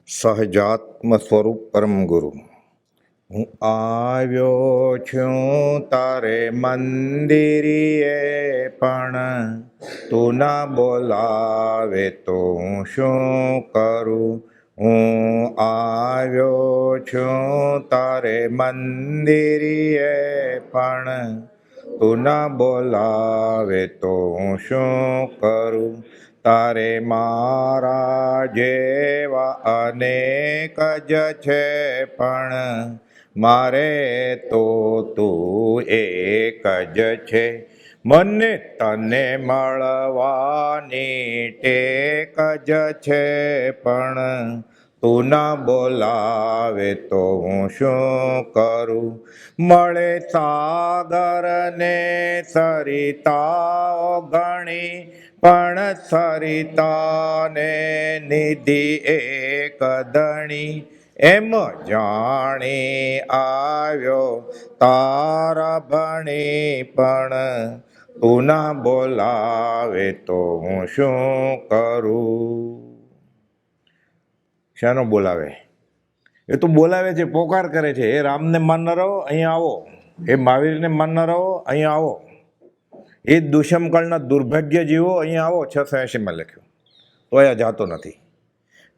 સહજાત્મ સ્વરૂપ પરમ ગુરુ. હું આવ્યો છું તારે મંદિરીએ, પણ તું ના બોલાવે તો હું શું કરું. હું આવ્યો છું તારે મંદિરીએ, પણ તું ના બોલાવે તો હું શું કરું. તારે મારા જેવા અનેક જ છે, પણ મારે તો તું એક જ છે. મને તને મળવાની ટેક જ છે, પણ તું ના બોલાવે તો હું શું કરું. મળે સાગરને સરિતાઓ ઘણી, પણ સરિતાને નિધિ એક ધણી. એમ જાણી આવ્યો તારા ભણી, પણ તું ના બોલાવે તો હું શું કરું. શાનો બોલાવે? એ તો બોલાવે છે, પોકાર કરે છે. એ રામને માનનારાઓ અહીંયા આવો, એ મહાવીરને માનનારાઓ અહીંયા આવો, એ દુષ્મકાળના દુર્ભાગ્ય જીવો અહીંયા આવો. 680માં લખ્યું તો એ જાતો નથી.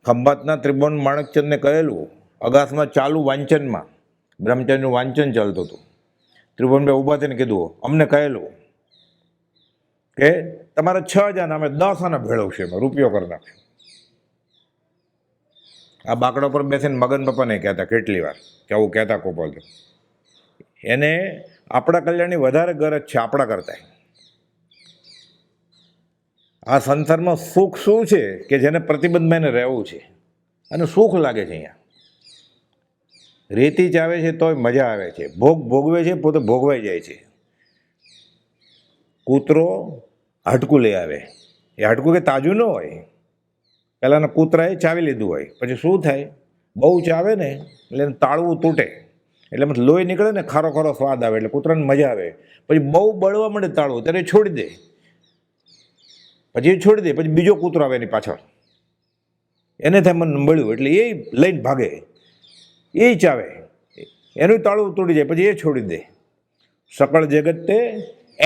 ખંભાતના ત્રિભુવન માણકચંદને કહેલું, અગાસમાં ચાલુ વાંચનમાં બ્રહ્મચારીનું વાંચન ચાલતું હતું. ત્રિભુવનભાઈ ઊભા થઈને કીધું, અમને કહેલું કે તમારા 6 નામે 10 આના ભેળવશે, એમાં રૂપિયો કરી નાખશે. આ બાકડા પર બેસીને મગન પપ્પાને કહેતા કેટલી વાર કે આવું કહેતા ગોપાલ. એને આપણા કલ્યાણની વધારે ગરજ છે આપણા કરતા. આ સંસારમાં સુખ શું છે કે જેને પ્રતિબંધમાં એને રહેવું છે, અને સુખ લાગે છે. અહીંયા રેતી ચાવે છે તોય મજા આવે છે, ભોગ ભોગવે છે પોતે ભોગવાઈ જાય છે. કૂતરો હાડકું લઈ આવે, એ હાડકું કે તાજું ન હોય. પહેલાંના કૂતરાએ ચાવી લીધું હોય, પછી શું થાય, બહુ ચાવે ને એટલે એને તાળવું તૂટે, એટલે એમાં લોહી નીકળે ને ખારો ખારો સ્વાદ આવે, એટલે કૂતરાને મજા આવે. પછી બહુ બળવા મળે તાળવું, ત્યારે છોડી દે, પછી એ છોડી દે, પછી બીજો કૂતરો આવે એની પાછળ, એને થાય મને મળ્યું, એટલે એ લઈને ભાગે, એ ચાવે, એનું તાળવું તૂટી જાય, પછી એ છોડી દે. સકળ જગતે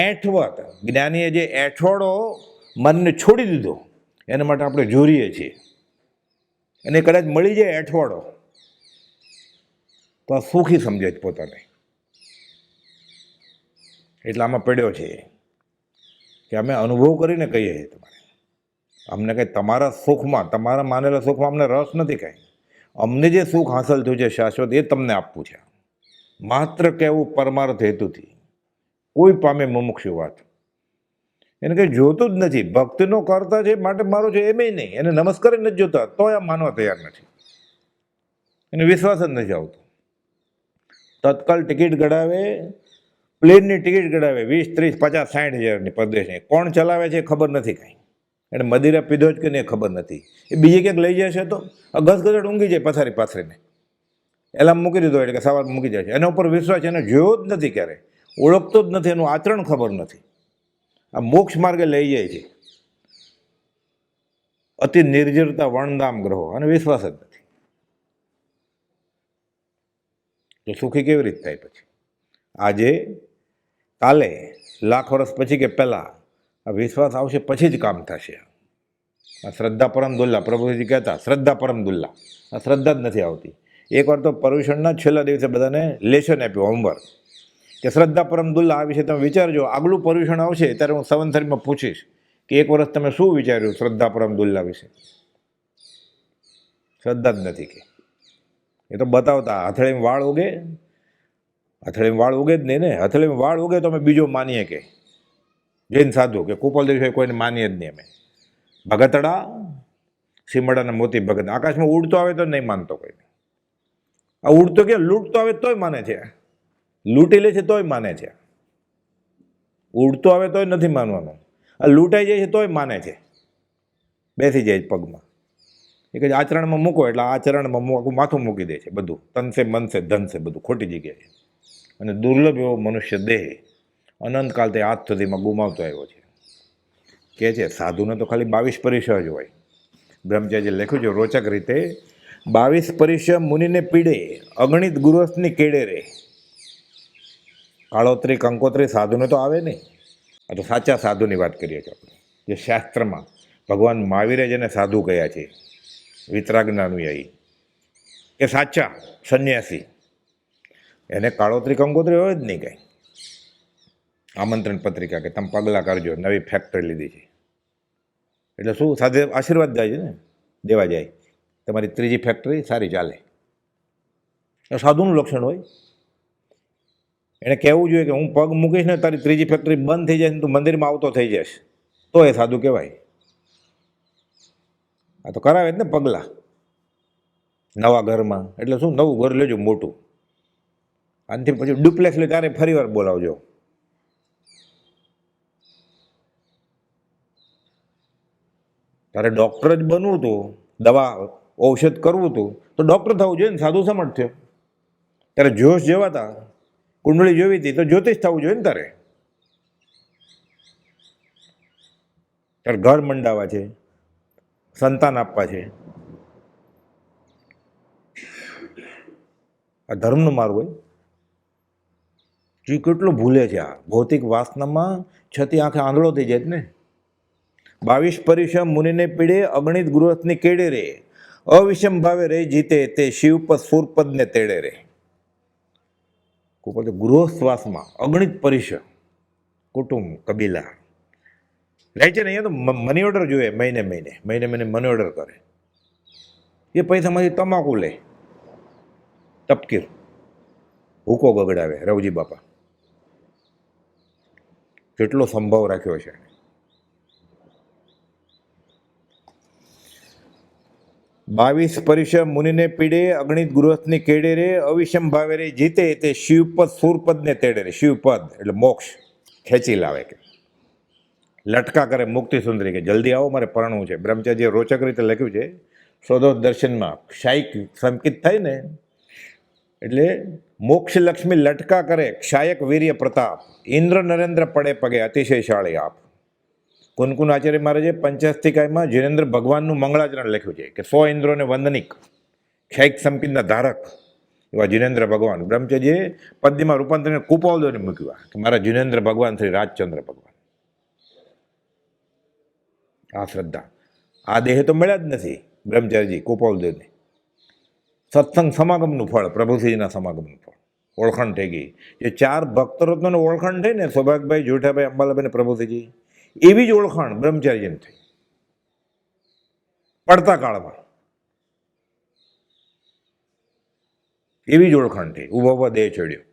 એઠવત, જ્ઞાનીએ જે એઠવાડો મનને છોડી દીધો, એના માટે આપણે જોરીએ છીએ. એને કદાચ મળી જાય એઠવાડો તો આ સુખી સમજે જ પોતાને. એટલે આમાં પડ્યો છે કે અમે અનુભવ કરીને કહીએ તમારે, અમને કંઈ તમારા સુખમાં, તમારા માનેલા સુખમાં અમને રસ નથી કાંઈ. અમને જે સુખ હાંસલ થયું છે શાશ્વત, એ તમને આપવું છે. માત્ર કહેવું પરમાર્થ હેતુથી. કોઈ પામે મુમુક્ષુ વાત, એને કંઈ જોતું જ નથી. ભક્તિનો કરતા છે માટે મારો છે એમ નહીં, એને નમસ્કાર નથી જોતા તોય આ માનવા તૈયાર નથી, એને વિશ્વાસ જ નથી આવતો. તત્કાલ ટિકિટ કઢાવે, પ્લેનની ટિકિટ કઢાવે 20, 30, 50, 60 હજારની પરદેશની. કોણ ચલાવે છે ખબર નથી કાંઈ. એને મદિરા પીધો જ કે નહીં ખબર નથી. એ બીજે ક્યાંક લઈ જશે તો ઘસઘસટ ઊંઘી જાય પથારી પાથરીને, એલાર્મ મૂકી દીધો એટલે કે સવાર મૂકી જાય છે. એના ઉપર વિશ્વાસ એને જોયો જ નથી ક્યારે, ઓળખતો જ નથી, એનું આચરણ ખબર નથી. આ મોક્ષ માર્ગે લઈ જાય છે. અતિ નિર્જરતા વણધામ ગ્રહો, અને વિશ્વાસ જ નથી. તો સુખી કેવી રીતે થાય પછી? આજે કાલે, લાખ વર્ષ પછી કે પહેલાં આ વિશ્વાસ આવશે પછી જ કામ થશે. આ શ્રદ્ધા પરમ દુલ્લા, પ્રભુજી કહેતા શ્રદ્ધા પરમ દુલ્લા. આ શ્રદ્ધા જ નથી આવતી. એકવાર તો પર્યુષણના છેલ્લા દિવસે બધાને લેશન આપ્યું, હોમવર્ક, કે શ્રદ્ધા પરમ દુલ્લા આ વિશે તમે વિચારજો. આગલું પર્યુષણ આવશે ત્યારે હું 7:30માં પૂછીશ કે એક વર્ષ તમે શું વિચાર્યું શ્રદ્ધા પરમ દુલ્લા વિશે. શ્રદ્ધા જ નથી કે એ તો બતાવતા હથેળીમાં વાળ ઉગે, હથેળીમાં વાળ ઉગે જ નહીં ને. હથેળીમાં વાળ ઉગે તો અમે બીજો માનીએ કે જૈન સાધુ કે કુપલદેવ છે, કોઈને માનીએ જ નહીં અમે. ભગતડા સીમડાના મોતી ભગત, આકાશમાં ઉડતો આવે તો નહીં માનતો કોઈ. આ ઉડતો કે લૂંટતો આવે તોય માને છે, લૂંટી લે છે તોય માને છે. ઉડતો આવે તોય નથી માનવાનું, આ લૂંટાઈ જાય છે તોય માને છે. બેસી જાય પગમાં, એ કંઈ આચરણમાં મૂકો એટલે આચરણમાં આખું માથું મૂકી દે છે. બધું તનસે મનસે ધનસે બધું ખોટી જગ્યાએ છે. અને દુર્લભ એવો મનુષ્ય દેહ અનંતકાળથી આજ સુધીમાં ગુમાવતો આવ્યો છે. કહે છે સાધુને તો ખાલી 22 પરિસર જ હોય. બ્રહ્મચારી લખ્યું છે રોચક રીતે, 22 પરિશ મુનિને પીડે અગણિત ગુરસની કેડે રે. કાળોતરી કંકોત્રી સાધુને તો આવે નહીં. આ તો સાચા સાધુની વાત કરીએ છીએ આપણે, જે શાસ્ત્રમાં ભગવાન મહાવીરે જેને સાધુ કહ્યા છે, વિતરાગના અનુયાયી કે સાચા સંન્યાસી, એને કાળોતરી કંકોત્રી હોય જ નહીં કાંઈ. આમંત્રણ પત્રિકા કે તમે પગલાં કરજો, નવી ફેક્ટરી લીધી છે એટલે શું, સાથે આશીર્વાદ જાય છે ને, દેવા જાય, તમારી ત્રીજી ફેક્ટરી સારી ચાલે. સાધુનું લક્ષણ હોય. એને કહેવું જોઈએ કે હું પગ મૂકીશ ને તારી ત્રીજી ફેક્ટરી બંધ થઈ જાય, તું મંદિરમાં આવતો થઈ જશે, તો એ સાધુ કહેવાય. આ તો કરાવે જ ને પગલાં નવા ઘરમાં. એટલે શું, નવું ઘર લેજો મોટું, આનાથી પછી ડુપ્લેક્સ લે તારે ફરી વાર બોલાવજો. તારે ડૉક્ટર જ બનવું હતું, દવા ઔષધ કરવું હતું, તો ડૉક્ટર થવું જોઈએ ને, સાધુ સમર્થ થયો. ત્યારે જોશ જેવાતા, કુંડળી જોવી હતી તો જ્યોતિષ થવું જોઈએ ને તારે. તારે ઘર મંડાવવા છે, સંતાન આપવા છે, આ ધર્મનું માર્ગ હોય. એ કેટલું ભૂલે છે આ ભૌતિક વાસનામાં, છતી આંખે આંધળો થઈ જાય ને. 22 પરિશ મુનિને પીડે અગણિત ગૃહસ્થની કેડે રે, અવિષમ ભાવે રે જીતે તે શિવપદ સુરપદને તેડે રે. ગૃહસ્થવાસમાં અગણિત પરિશ કુટુંબ કબીલા રહે છે ને. અહીંયા તો મની ઓર્ડર જોઈએ, મહિને મહિને મની ઓર્ડર કરે. એ પૈસામાંથી તમાકુ લે, તપકીર, ભૂકો ગગડાવે. રવજી બાપા કેટલો સંભાવ રાખ્યો છે. 22 પરિશ મુનિને પીડે અગણિત ગૃહસ્થની કેડે રે, અવિષમ ભાવે રે જીતે તે શિવપદ સુરપદને તેડે રે. શિવપદ એટલે મોક્ષ ખેંચી લાવે, કે લટકા કરે મુક્તિ સુંદરી, કે જલ્દી આવો મારે પરણવું છે. બ્રહ્મચારીએ રોચક રીતે લખ્યું છે શોધો દર્શનમાં. ક્ષાયિક સંકિત થાય ને એટલે મોક્ષ લક્ષ્મી લટકા કરે, ક્ષાયક વીર્ય પ્રતાપ, ઇન્દ્ર નરેન્દ્ર પડે પગે અતિશયશાળી આપ. કુનકુન આચાર્ય મહારાજે પંચાસ્તિકાયમાં જીનેન્દ્ર ભગવાનનું મંગળાચરણ લખ્યું છે કે 100 ઇન્દ્રોને વંદનિક, ક્ષૈક સંપિતના ધારક એવા જીનેન્દ્ર ભગવાન. બ્રહ્મચર્યે પદ્યમાં રૂપાંતરીને કુપાવદોને મૂક્યા કે મારા જીનેન્દ્ર ભગવાન શ્રી રાજચંદ્ર ભગવાન. આ શ્રદ્ધા, આ દેહ તો મળ્યા જ નથી બ્રહ્મચારીજી કુપાવદોને. સત્સંગ સમાગમનું ફળ, પ્રભુશ્રીના સમાગમનું ફળ, ઓળખાણ થઈ ગઈ. જે 4 ભક્તરત્નોને ઓળખાણ થઈ ને, સૌભાગભાઈ, જોઠાભાઈ, અંબાલાભાઈ ને પ્રભુશ્રીજી, એવી જ ઓળખાણ બ્રહ્મચારીજીને થઈ પડતા કાળમાં. એવી જ ઓળખાણ થઈ, ઉભા દેહ ચડ્યો.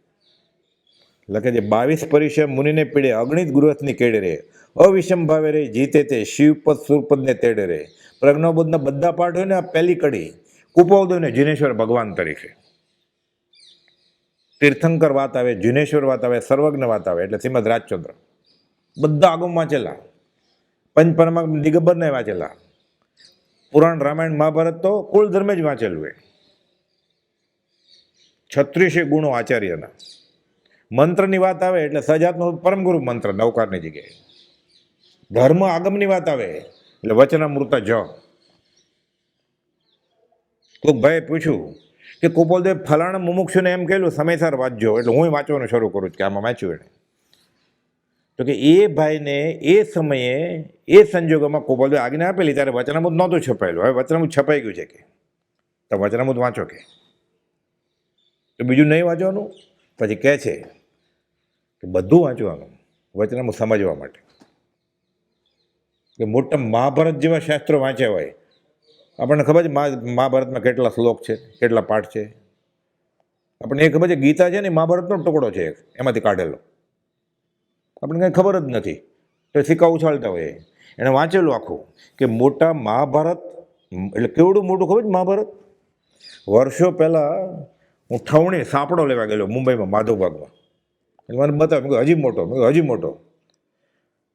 લખે છે 22 પરિશ મુનિને પીડે અગણિત ગૃહસ્થની કેડે રે, અવિષમ ભાવે રે જીતે તે શિવપદ સુરપદને તેડે રે. પ્રજ્ઞાબોધના બધા પાઠ હોય ને, આ પહેલી કડી કુપાવદોને જીનેશ્વર ભગવાન તરીકે. તીર્થંકર વાત આવે, જીનેશ્વર વાત આવે, સર્વજ્ઞ વાત આવે એટલે શ્રીમદ રાજચંદ્ર. બધા આગમ વાંચેલા, પંચપરમા દિગંબરને વાંચેલા, પુરાણ રામાયણ મહાભારત તો કુલ ધર્મે જ વાંચેલું હોય. 36 ગુણો આચાર્યના. મંત્રની વાત આવે એટલે સહજાત્મ પરમગુરુ મંત્ર નવકારની જગ્યાએ. ધર્મ આગમની વાત આવે એટલે વચનામૃત જ. કોઈક ભાઈએ પૂછ્યું કે કુપાલદેવ ફલાણા મુમુક્ષુને એમ કહેલું સમયસર વાંચજો, એટલે હું વાંચવાનું શરૂ કરું છું કે આમાં વાંચ્યું એને. તો કે એ ભાઈને એ સમયે એ સંજોગોમાં કુપાલદેવ આજ્ઞા આપેલી ત્યારે વચનામૃત નહોતું છપાયેલું. હવે વચનામૃત છપાઈ ગયું છે કે તો વચનામૃત વાંચો, કે તો બીજું નહીં વાંચવાનું. પછી કહે છે કે બધું વાંચવાનું વચનામૃત સમજવા માટે. કે મોટા મહાભારત જેવા શાસ્ત્રો વાંચ્યા હોય, આપણને ખબર છે મહાભારતમાં કેટલા શ્લોક છે, કેટલા પાઠ છે. આપણને એ ખબર છે ગીતા છે ને મહાભારતનો ટુકડો છે એમાંથી કાઢેલો, આપણને કંઈ ખબર જ નથી. તો સિક્કા ઉછાળતા હોય. એણે વાંચેલું આખું કે મોટા મહાભારત એટલે કેવડું મોટું ખબર છે મહાભારત. વર્ષો પહેલાં હું ઠવણી સાપડો લેવા ગયેલો મુંબઈમાં માધવબાગમાં. એટલે મને બતાવ્યું, હજી મોટો, હજી મોટો,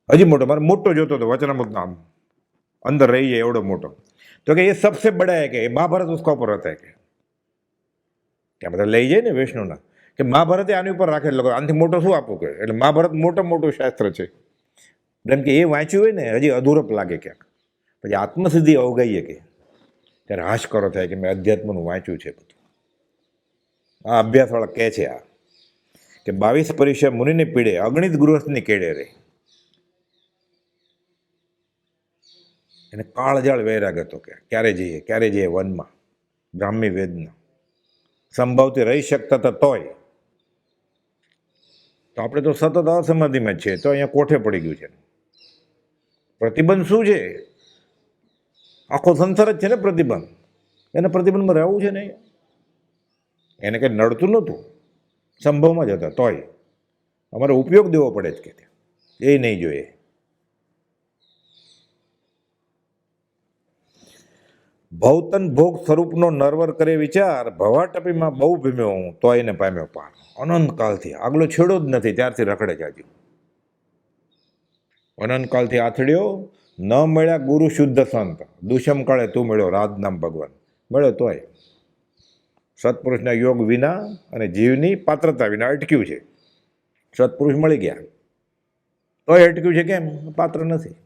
હજી મોટો. મારે મોટો જોતો હતો વચનામૃત નામ અંદર રહી જાય એવડો મોટો. તો કે એ સબસે બડા હે, કે મહાભારત ઉસકા ઉપર હતા, કે બધા લઈ જાય ને વૈષ્ણવના, કે મહાભારતે આની ઉપર રાખે લોકો, આનાથી મોટો શું આપવું કે. એટલે મહાભારત મોટું શાસ્ત્ર છે. જેમ કે એ વાંચ્યું હોય ને હજી અધૂરપ લાગે ક્યાંક. પછી આત્મસિદ્ધિ અવગાઈએ કે ત્યારે હાશકરો થાય કે મેં અધ્યાત્મનું વાંચ્યું છે બધું. આ અભ્યાસવાળા કહે છે આ કે 22 પરિચય મુનિની પીડે અગણિત ગૃહસ્થની કેડે રે. એને કાળજાળ વૈરાગ હતો કે ક્યારે જઈએ વનમાં, બ્રાહ્મી વેદના સંભવથી રહી શકતા હતા તોય. તો આપણે તો સતત અસમાધિમાં જ છીએ, તો અહીંયા કોઠે પડી ગયું છે. પ્રતિબંધ શું છે? આખો સંસાર જ છે ને પ્રતિબંધ. એને પ્રતિબંધમાં રહેવું છે ને. એને કંઈ નડતું નહોતું, સંભવમાં જ હતા, તોય અમારે ઉપયોગ દેવો પડે જ કે એ નહીં જોઈએ. ભવતન ભોગ સ્વરૂપનો નરવર કરે વિચાર, ભવાટપીમાં બહુ ભીમ્યો હું તો એને પામ્યો પાર. અનંતકાલથી આગલો છેડો જ નથી, ત્યારથી રખડે જાજુ. અનંતકાલથી આથડ્યો, ન મળ્યા ગુરુ શુદ્ધ સંત, દુષ્મ કાળે તું મળ્યો રાજ નામ ભગવાન. મળ્યો તોય સત્પુરુષના યોગ વિના અને જીવની પાત્રતા વિના અટક્યું છે. સત્પુરુષ મળી ગયા તોય અટક્યું છે. કેમ? પાત્ર નથી.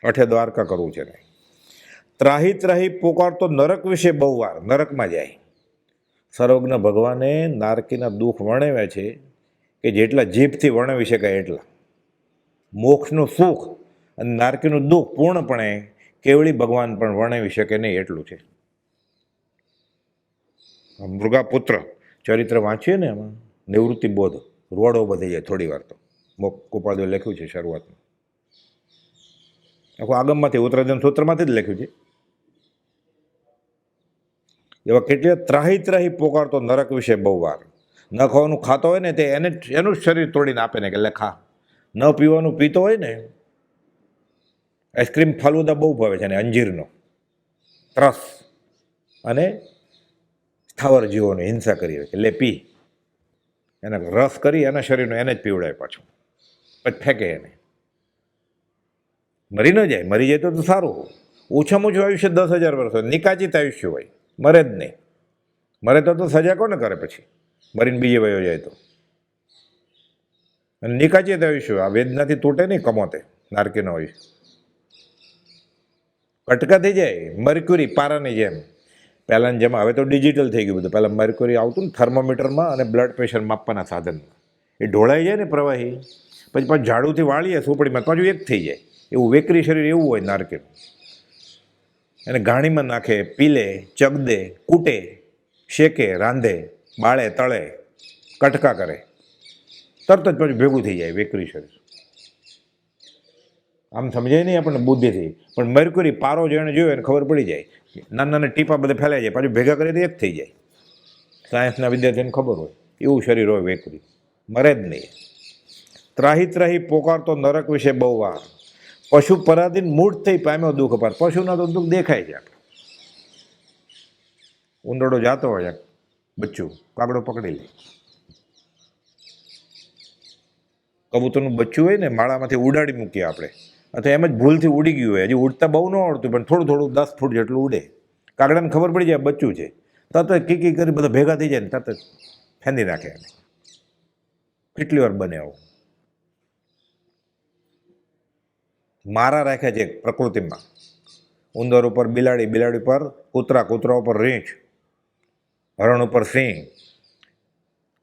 અઠે દ્વારકા કરવું છે ને. ત્રાહી ત્રાહી પોકારતો નરક વિશે બહુ વાર, નરકમાં જાય. સર્વજ્ઞ ભગવાને નારકીના દુઃખ વર્ણવ્યા છે કે જેટલા જીભથી વર્ણવી શકાય એટલા. મોક્ષનું સુખ અને નારકીનું દુઃખ પૂર્ણપણે કેવળી ભગવાન પણ વર્ણવી શકે નહીં એટલું છે. મૃગાપુત્ર ચરિત્ર વાંચીએ ને એમાં નિવૃત્તિ બોધ રોડો બધી જાય થોડી વાર. તો ગોપાળદેવે લખ્યું છે શરૂઆતમાં, આખું આગમમાંથી ઉત્તરાધન સૂત્રમાંથી જ લખ્યું છે. એવા કેટલી ત્રાહી પોકારતો નરક વિશે બહુ વાર. ન ખાવાનું ખાતો હોય ને તે એનું જ શરીર તોડીને આપે ને કે ખા. ન પીવાનું પીતો હોય ને, આઈસ્ક્રીમ ફાલુદા બહુ ભાવે છે, અને અંજીરનો રસ, અને સ્થાવર જીવોની હિંસા કરી હોય કે લે પી. એને રસ કરી એના શરીરનો એને જ પીવડાય પાછું, પછી ફેંકે એને. મરી ન જાય, મરી જાય તો સારું. ઓછામાં ઓછું આયુષ્ય 10,000 વર્ષ હોય, નિકાચિત આયુષ્ય હોય, મરે જ નહીં. મરે તો સજા કોને કરે પછી? મરીને બીજે વયો જાય તો. અને નિકાચિત આયુષ્ય, આ વેદનાથી તૂટે નહીં કમોતે નારકીનો આયુષ્ય. કટકા થઈ જાય, મર્ક્યુરી પારાની જેમ. પહેલાંની જેમ હવે તો ડિજિટલ થઈ ગયું બધું. પહેલાં મર્ક્યુરી આવતું ને થર્મોમીટરમાં અને બ્લડ પ્રેશર માપવાના સાધનમાં. એ ઢોળાઈ જાય ને પ્રવાહી, પછી પાછું ઝાડુથી વાળીએ સુપડીમાં પાછું એક થઈ જાય. એવું વેકરી શરીર એવું હોય નારકીનું. એને ગાણીમાં નાખે, પીલે, ચગદે, કૂટે, શેકે, રાંધે, બાળે, તળે, કટકા કરે, તરત જ પાછું ભેગું થઈ જાય વેકરી શરીર. આમ સમજાય નહીં આપણને બુદ્ધિથી, પણ મર્ક્યુરી પારો જેણે જોયો એને ખબર પડી જાય. નાના નાના ટીપા બધે ફેલાઈ જાય, પાછું ભેગા કરીને એક થઈ જાય. સાયન્સના વિદ્યાર્થીને ખબર હોય એવું શરીર હોય વેકરી, મરે જ નહીં. ત્રાહી પોકારતો નરક વિશે બહુ વાર, પશુ પરાધીન મૂળ થઈ પામ્યો દુઃખ અપાર. પશુના તો દુઃખ દેખાય છે આપણે. ઉંદરડો જાતો હોય, બચ્ચું કાગડો પકડી લે. કબૂતરનું બચ્ચું હોય ને, માળામાંથી ઉડાડી મૂકીએ આપણે, અથવા એમ જ ભૂલથી ઉડી ગયું હોય, હજી ઉડતા બહુ ન આવડતું, પણ થોડું 10 ફૂટ જેટલું ઉડે. કાગડાને ખબર પડી જાય બચ્ચું છે, તરત જ કીકી કરી બધા ભેગા થઈ જાય ને તરત જ ફેંદી નાખે એને. કેટલી વાર બને આવું. મારા રાખ્યા છે પ્રકૃતિમાં. ઉંદર ઉપર બિલાડી, બિલાડી ઉપર કૂતરા, કૂતરા ઉપર રીંછ, હરણ ઉપર સિંહ,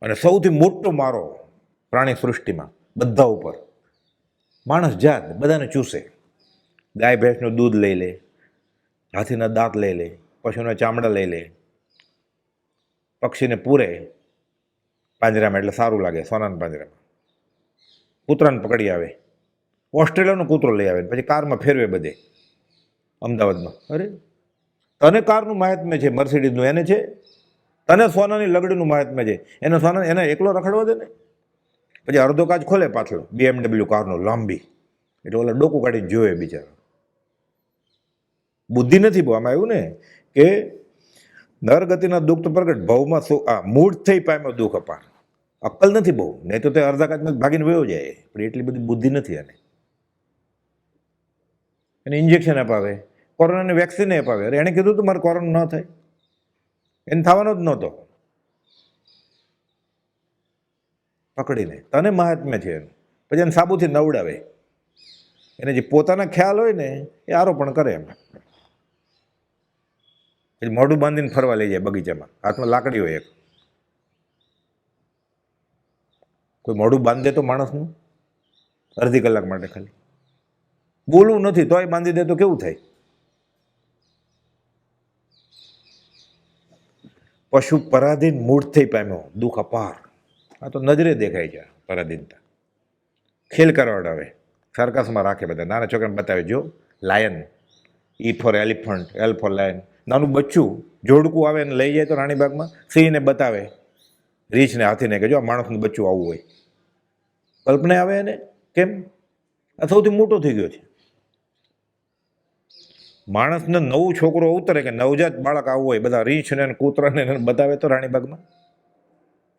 અને સૌથી મોટો મારો પ્રાણી સૃષ્ટિમાં બધા ઉપર માણસ જાત બધાને ચૂસે. ગાય ભેંસનું દૂધ લઈ લે, હાથીના દાંત લઈ લે, પશુના ચામડા લઈ લે, પક્ષીને પૂરે પાંજરામાં એટલે સારું લાગે, સોનાના પાંજરામાં. કૂતરાને પકડી આવે, ઓસ્ટ્રેલિયાનો કૂતરો લઈ આવે, પછી કારમાં ફેરવે બધે અમદાવાદમાં. અરે તને કારનું મહાત્મ્ય છે, મર્સિડીઝનું એને છે, તને સોનાની લગડીનું મહાત્મ્ય છે, એને સોના એને એકલો રખડવા દે ને. પછી અડધો કાચ ખોલે પાછળ BMW કારનો લાંબી, એટલે ઓલા ડોકું કાઢીને જોવે બિચારા. બુદ્ધિ નથી બહુ. આમાં એવું ને કે નરગતિના દુઃખ પ્રગટ ભવમાં મૂળ થઈ પામ્યો દુઃખ અપાર. અક્કલ નથી બહુ, નહીં તો તે અડધા કાચમાં ભાગીને વયો જાય, પણ એટલી બધી બુદ્ધિ નથી એને. એને ઇન્જેક્શન અપાવે, કોરોનાની વેક્સિન અપાવે. અરે એણે કીધું તું મારે કોરોના ન થાય, એને થવાનો જ નહોતો. પકડીને તને મહાત્મ્ય છે એનું, પછી એને સાબુથી નવડાવે. એને જે પોતાના ખ્યાલ હોય ને એ આરોપણ કરે એમ. પછી મોઢું બાંધીને ફરવા લઈ જાય બગીચામાં, હાથમાં લાકડી હોય એક. કોઈ મોઢું બાંધી દે તો માણસનું અડધી કલાક માટે ખાલી બોલવું નથી તોય બાંધી દે તો કેવું થાય? પશુ પરાધીન મૂળ થઈ પામ્યો દુઃખ અપાર. આ તો નજરે દેખાય છે પરાધીનતા. ખેલ કરવડાવે, સર્કસમાં રાખે બધા, નાના છોકરાને બતાવે, જો lion, E for elephant, L for lion. નાનું બચ્ચું જોડકું આવે ને લઈ જાય તો રાણીબાગમાં સિંહને બતાવે, રીંછને, હાથીને, કે જો આ માણસનું બચ્ચું આવું હોય. કલ્પના આવે એને કેમ? આ સૌથી મોટો થઈ ગયો છે. માણસને નવું છોકરો ઉતરે કે નવજાત બાળક આવું હોય, બધા રીંછને કૂતરાને બતાવે તો રાણીબાગમાં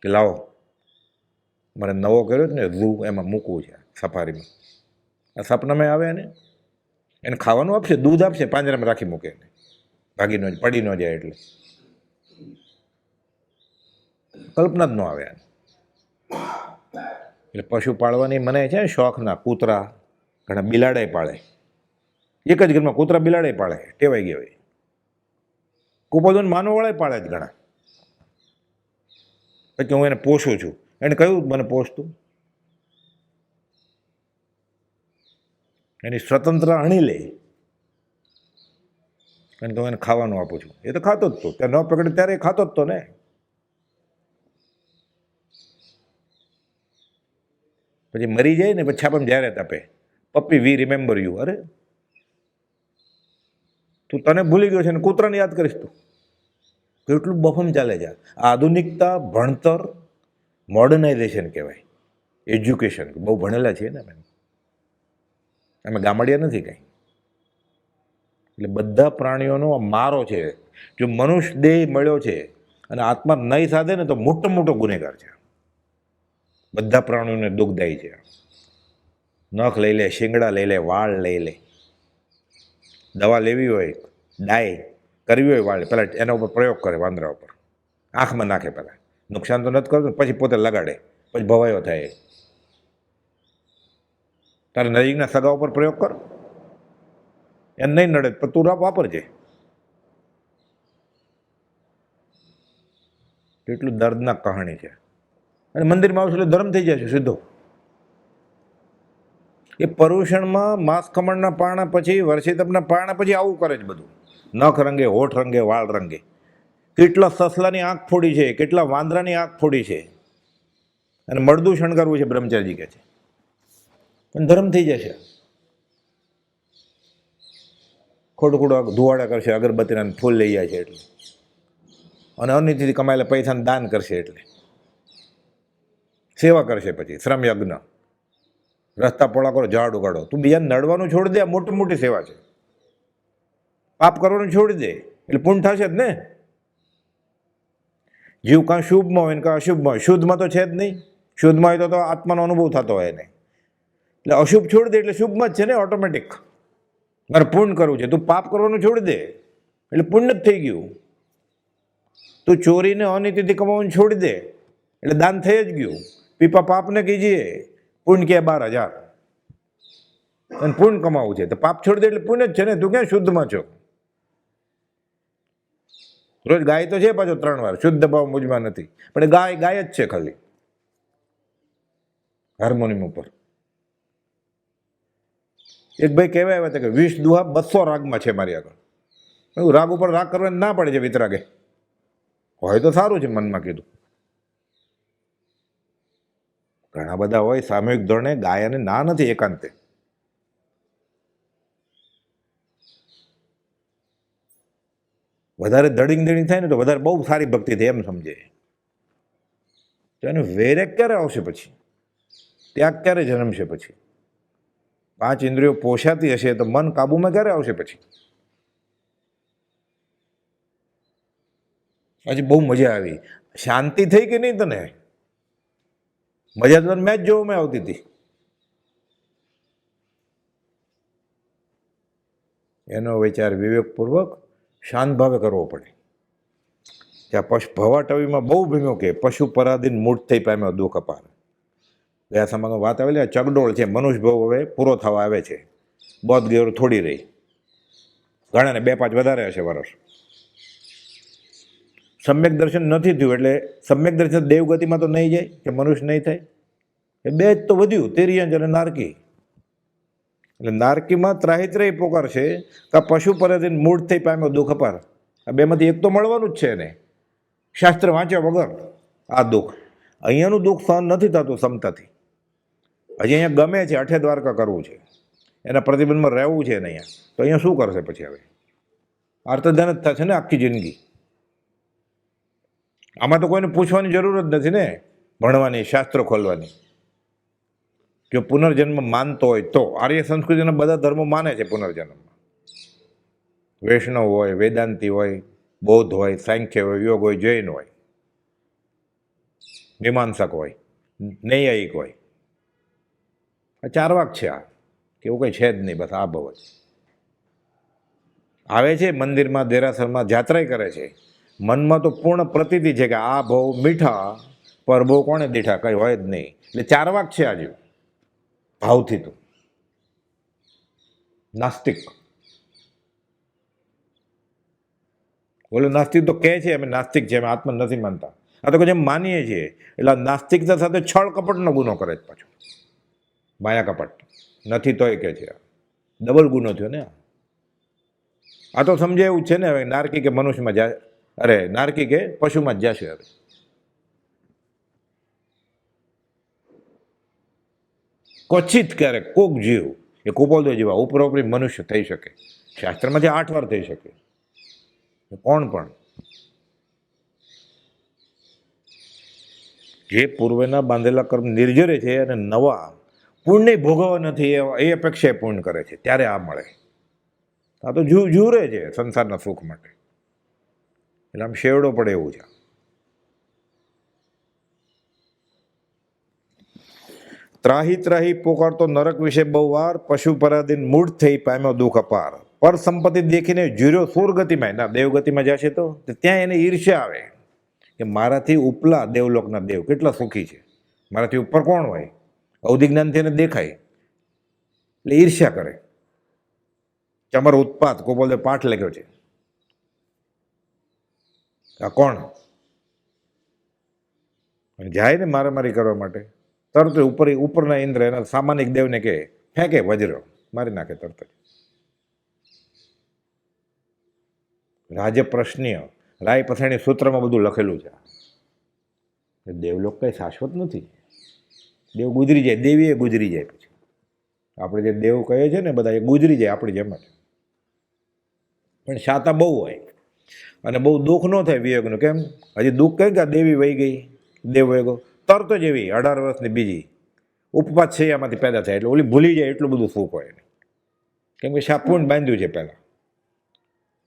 કે લાવો મારે નવો કર્યો છે ને ઝૂ, એમાં મૂકવું છે સફારીમાં. આ સપનામાં આવે એને ખાવાનું આપશે, દૂધ આપશે, પાંજરામાં રાખી મૂકે એને, ભાગી ન પડી ન જાય. એટલે કલ્પના જ ન આવે. એટલે પશુ પાળવાની મને છે શોખના. કૂતરા ઘણા, બિલાડે પાળે, એક જ ઘરમાં કૂતરા બિલાડે પાળે, ટેવાઈ ગયા હોય. કુપોદન માનવવાળા પાળે જ ઘણા. પછી હું એને પોષું છું, એને કહ્યું મને પોષતું, એની સ્વતંત્ર અણી લે, અને તો એને ખાવાનું આપું છું. એ તો ખાતો જ તો, ત્યાં ન પકડે ત્યારે એ ખાતો જ તો ને. પછી મરી જાય ને પછી છાપામાં જાહેરાત આપે, પપ્પી વી રિમેમ્બર યુ. અરે તું તને ભૂલી ગયો છે ને કૂતરાને યાદ કરીશ તું? કેટલું બફમ ચાલે છે. આધુનિકતા, ભણતર, મોડર્નાઇઝેશન કહેવાય, એજ્યુકેશન. બહુ ભણેલા છીએ ને અમે ગામડિયા નથી કાંઈ. એટલે બધા પ્રાણીઓનો મારો છે. જો મનુષ્ય દેહ મળ્યો છે અને આત્મા નહીં સાધે ને તો મોટો મોટો ગુનેગાર છે. બધા પ્રાણીઓને દુઃખદાયી છે. નખ લઈ લે, શિંગડા લઈ લે, વાળ લઈ લે. દવા લેવી હોય, ડાય કરવી હોય વાળ, પહેલાં એના ઉપર પ્રયોગ કરે, વાંદરા ઉપર આંખમાં નાખે. પહેલાં નુકસાન તો નથી કરતું, પછી પોતે લગાડે, પછી ભવાયો થાય. તારે નજીકના સગા ઉપર પ્રયોગ કર, એને નહીં નડે પણ તું વાપરજે. કેટલું દર્દનાક કહાણી છે. અને મંદિરમાં આવશે એટલે ધર્મ થઈ જાય છે સીધો. એ પર્યુષણમાં માંસ ખમણના પારણા પછી, વર્ષિતપના પારણા પછી આવું કરે છે બધું. નખ રંગે, હોઠ રંગે, વાળ રંગે. કેટલા સસલાની આંખ ફોડી છે, કેટલા વાંદરાની આંખ ફોડી છે, અને મળદું શણગારવું છે બ્રહ્મચારી કહે છે. પણ ધર્મ થઈ જશે. ખોટું ખોટું ધુવાડા કરશે, અગરબત્તીના ફૂલ લઈ જાય છે એટલે, અને અનિતિથી કમાયેલા પૈસાને દાન કરશે એટલે, સેવા કરશે. પછી શ્રમ યજ્ઞ, રસ્તા પોળા કરો, ઝાડ ઉગાડો. તું બીજાને નડવાનું છોડી દે, આ મોટી મોટી સેવા છે. પાપ કરવાનું છોડી દે એટલે પુણ્ય થશે જ ને. જીવ કાં શુભમાં હોય ને કાં અશુભમાં હોય. શુદ્ધમાં તો છે જ નહીં. શુદ્ધમાં હોય તો આત્માનો અનુભવ થતો હોય એને. એટલે અશુભ છોડી દે એટલે શુભમાં જ છે ને ઓટોમેટિક. મારે પુણ્ય કરવું છે, તું પાપ કરવાનું છોડી દે એટલે પુણ્ય જ થઈ ગયું. તું ચોરીને અનિતિથી કમાવાનું છોડી દે એટલે દાન થઈ જ ગયું. પીપા પાપને કીજીએ, પુણ્ય કે 12,000. અને પુણ્ય કમાવું છે તો પાપ છોડી દે એટલે પુણ્ય જ છે ને. તું ક્યાં શુદ્ધમાં છો? રોજ ગાય તો છે પાછો 3 વાર, શુદ્ધ ભાવ મુજમાં નથી, પણ ગાય જ છે ખાલી હાર્મોનિયમ ઉપર. એક ભાઈ કહેવાય આવ્યા હતા કે 20 દુહા 200 રાગમાં છે મારી આગળ. રાગ ઉપર રાગ કરવાની ના પડે છે વિતરાગે. હોય તો સારું છે મનમાં કીધું. ઘણા બધા હોય સામૂહિક ધોરણે, ગાયને ના નથી એકાંતે. વધારે દડિંગ થાય ને તો વધારે બહુ સારી ભક્તિ થઈ એમ સમજે. તો એનું વૈરાગ ક્યારે આવશે પછી? ત્યાગ ક્યારે જન્મશે પછી? 5 ઇન્દ્રિયો પોષાતી હશે તો મન કાબુમાં ક્યારે આવશે પછી? પછી બહુ મજા આવી, શાંતિ થઈ કે નહીં તને? મજા તો મેચ જોવામાં આવતી હતી. એનો વિચાર વિવેકપૂર્વક શાંત ભાવે કરવો પડે. ત્યાં ભવાટવીમાં બહુ ભીમ્યો કે પશુ પરાધીન મૂઢ થઈ પામ્યો દુઃખ અપાર. ગયા સમાજમાં વાત આવેલી, આ ચગડોળ છે, મનુષ્ય ભાવ હવે પૂરો થવા આવે છે. બૌદ્ધ ગયો થોડી રહી, ઘણાને 2-5 વધારે હશે વર્ષ. સમ્યક દર્શન નથી થયું એટલે સમ્યક દર્શન દેવગતિમાં તો નહીં જાય કે મનુષ્ય નહીં થાય, એ બે જ તો વધ્યું, તિર્યંજ અને નારકી. એટલે નારકીમાં ત્રાહિત્રય પોકાર છે કે પશુ પરેથી મૂળ થઈ પામ્યો દુઃખ અપાર. આ બેમાંથી એક તો મળવાનું જ છે ને, શાસ્ત્ર વાંચ્યા વગર આ દુઃખ. અહીંયાનું દુઃખ સહન નથી થતું ક્ષમતાથી. હજી અહીંયા ગમે છે, અઠે દ્વારકા કરવું છે, એના પ્રતિબંધમાં રહેવું છે ને અહીંયા, તો અહીંયા શું કરશે પછી? હવે આર્તધ્યાન જ થશે ને આખી જિંદગી. આમાં તો કોઈને પૂછવાની જરૂર જ નથી ને, ભણવાની, શાસ્ત્રો ખોલવાની. જો પુનર્જન્મ માનતો હોય તો આર્ય સંસ્કૃતિના બધા ધર્મો માને છે પુનર્જન્મમાં. વૈષ્ણવ હોય, વેદાંતિ હોય, બૌદ્ધ હોય, સાંખ્ય હોય, યોગ હોય, જૈન હોય, મીમાંસક હોય, નૈયાયિક હોય. આ 4 વાક છે. આ કે એવું કંઈ છે જ નહીં, બસ આ ભવ જ આવે છે મંદિરમાં, દેરાસરમાં, જાત્રાય કરે છે. મનમાં તો પૂર્ણ પ્રતીતિ છે કે આ ભવ મીઠા, પર ભવ કોણે દીઠા, કંઈ હોય જ નહીં. એટલે 4 વાક છે આજે ભાવથી. તો નાસ્તિક, બોલો નાસ્તિક તો કહે છે અમે નાસ્તિક છે, અમે આત્મા નથી માનતા. આ તો કે જેમ માનીએ છીએ એટલે નાસ્તિકતા સાથે છળ કપટનો ગુનો કરે છે પાછો, માયા કપટ નથી તોય કે છે. ડબલ ગુનો થયો ને આ તો. સમજાય એવું છે ને હવે, નારકી કે મનુષ્યમાં જાય, અરે નારકી કે પશુમાં જ જશે. હવે ક્વચિત ક્યારેક કોક જીવ એ કુપોલદો જેવા ઉપરોપરી મનુષ્ય થઈ શકે. શાસ્ત્રમાંથી 8 વાર થઈ શકે. કોણ પણ જે પૂર્વેના બાંધેલા કર્મ નિર્જરે છે અને નવા પુણ્ય ભોગવવા નથી એ અપેક્ષા પૂર્ણ કરે છે, ત્યારે આ મળે. આ તો જુરે છે સંસારના સુખ માટે. એટલે આમ શેવડો પડે એવું છે. ત્રાહી ત્રાહી પોકારતો નરક વિશે બહુ વાર, પશુ પરાધીન મૂળ થઈ પામ્યો દુઃખ અપાર. પર સંપત્તિ દેખીને જુર્યો સુરગતિમાં, ના દેવગતિમાં જશે તો ત્યાં એને ઈર્ષ્યા આવે કે મારાથી ઉપલા દેવલોકના દેવ કેટલા સુખી છે, મારાથી ઉપર કોણ હોય? અવધિ જ્ઞાનથી એને દેખાય એટલે ઈર્ષ્યા કરે. ચમર ઉત્પાત કોપોલે પાઠ લખ્યો છે. આ કોણ જાય ને મારામારી કરવા માટે, તરત ઉપરના ઇન્દ્ર એના સામાનિક દેવને કહે ફેંકે વજ્ર, મારી નાખે તરત જ. રાજ્ય પ્રશ્નીય રાય પથાણી સૂત્રમાં બધું લખેલું છે. દેવલોક કંઈ શાશ્વત નથી, દેવ ગુજરી જાય, દેવી એ ગુજરી જાય. પછી આપણે જે દેવ કહીએ છીએ ને બધા એ ગુજરી જાય આપણી જેમ જ. પણ શાતા બહુ હોય અને બહુ દુઃખ ન થાય વિયોગનું. કેમ? હજી દુઃખ કહે કે દેવી વહી ગઈ, દેવ વહી ગયો, તરત જ એવી 18 વર્ષની બીજી ઉપપાત છે એમાંથી પેદા થાય. એટલે ઓલી ભૂલી જાય એટલું બધું સુખ હોય. કેમ કે શાપૂન બાંધ્યું છે પહેલાં.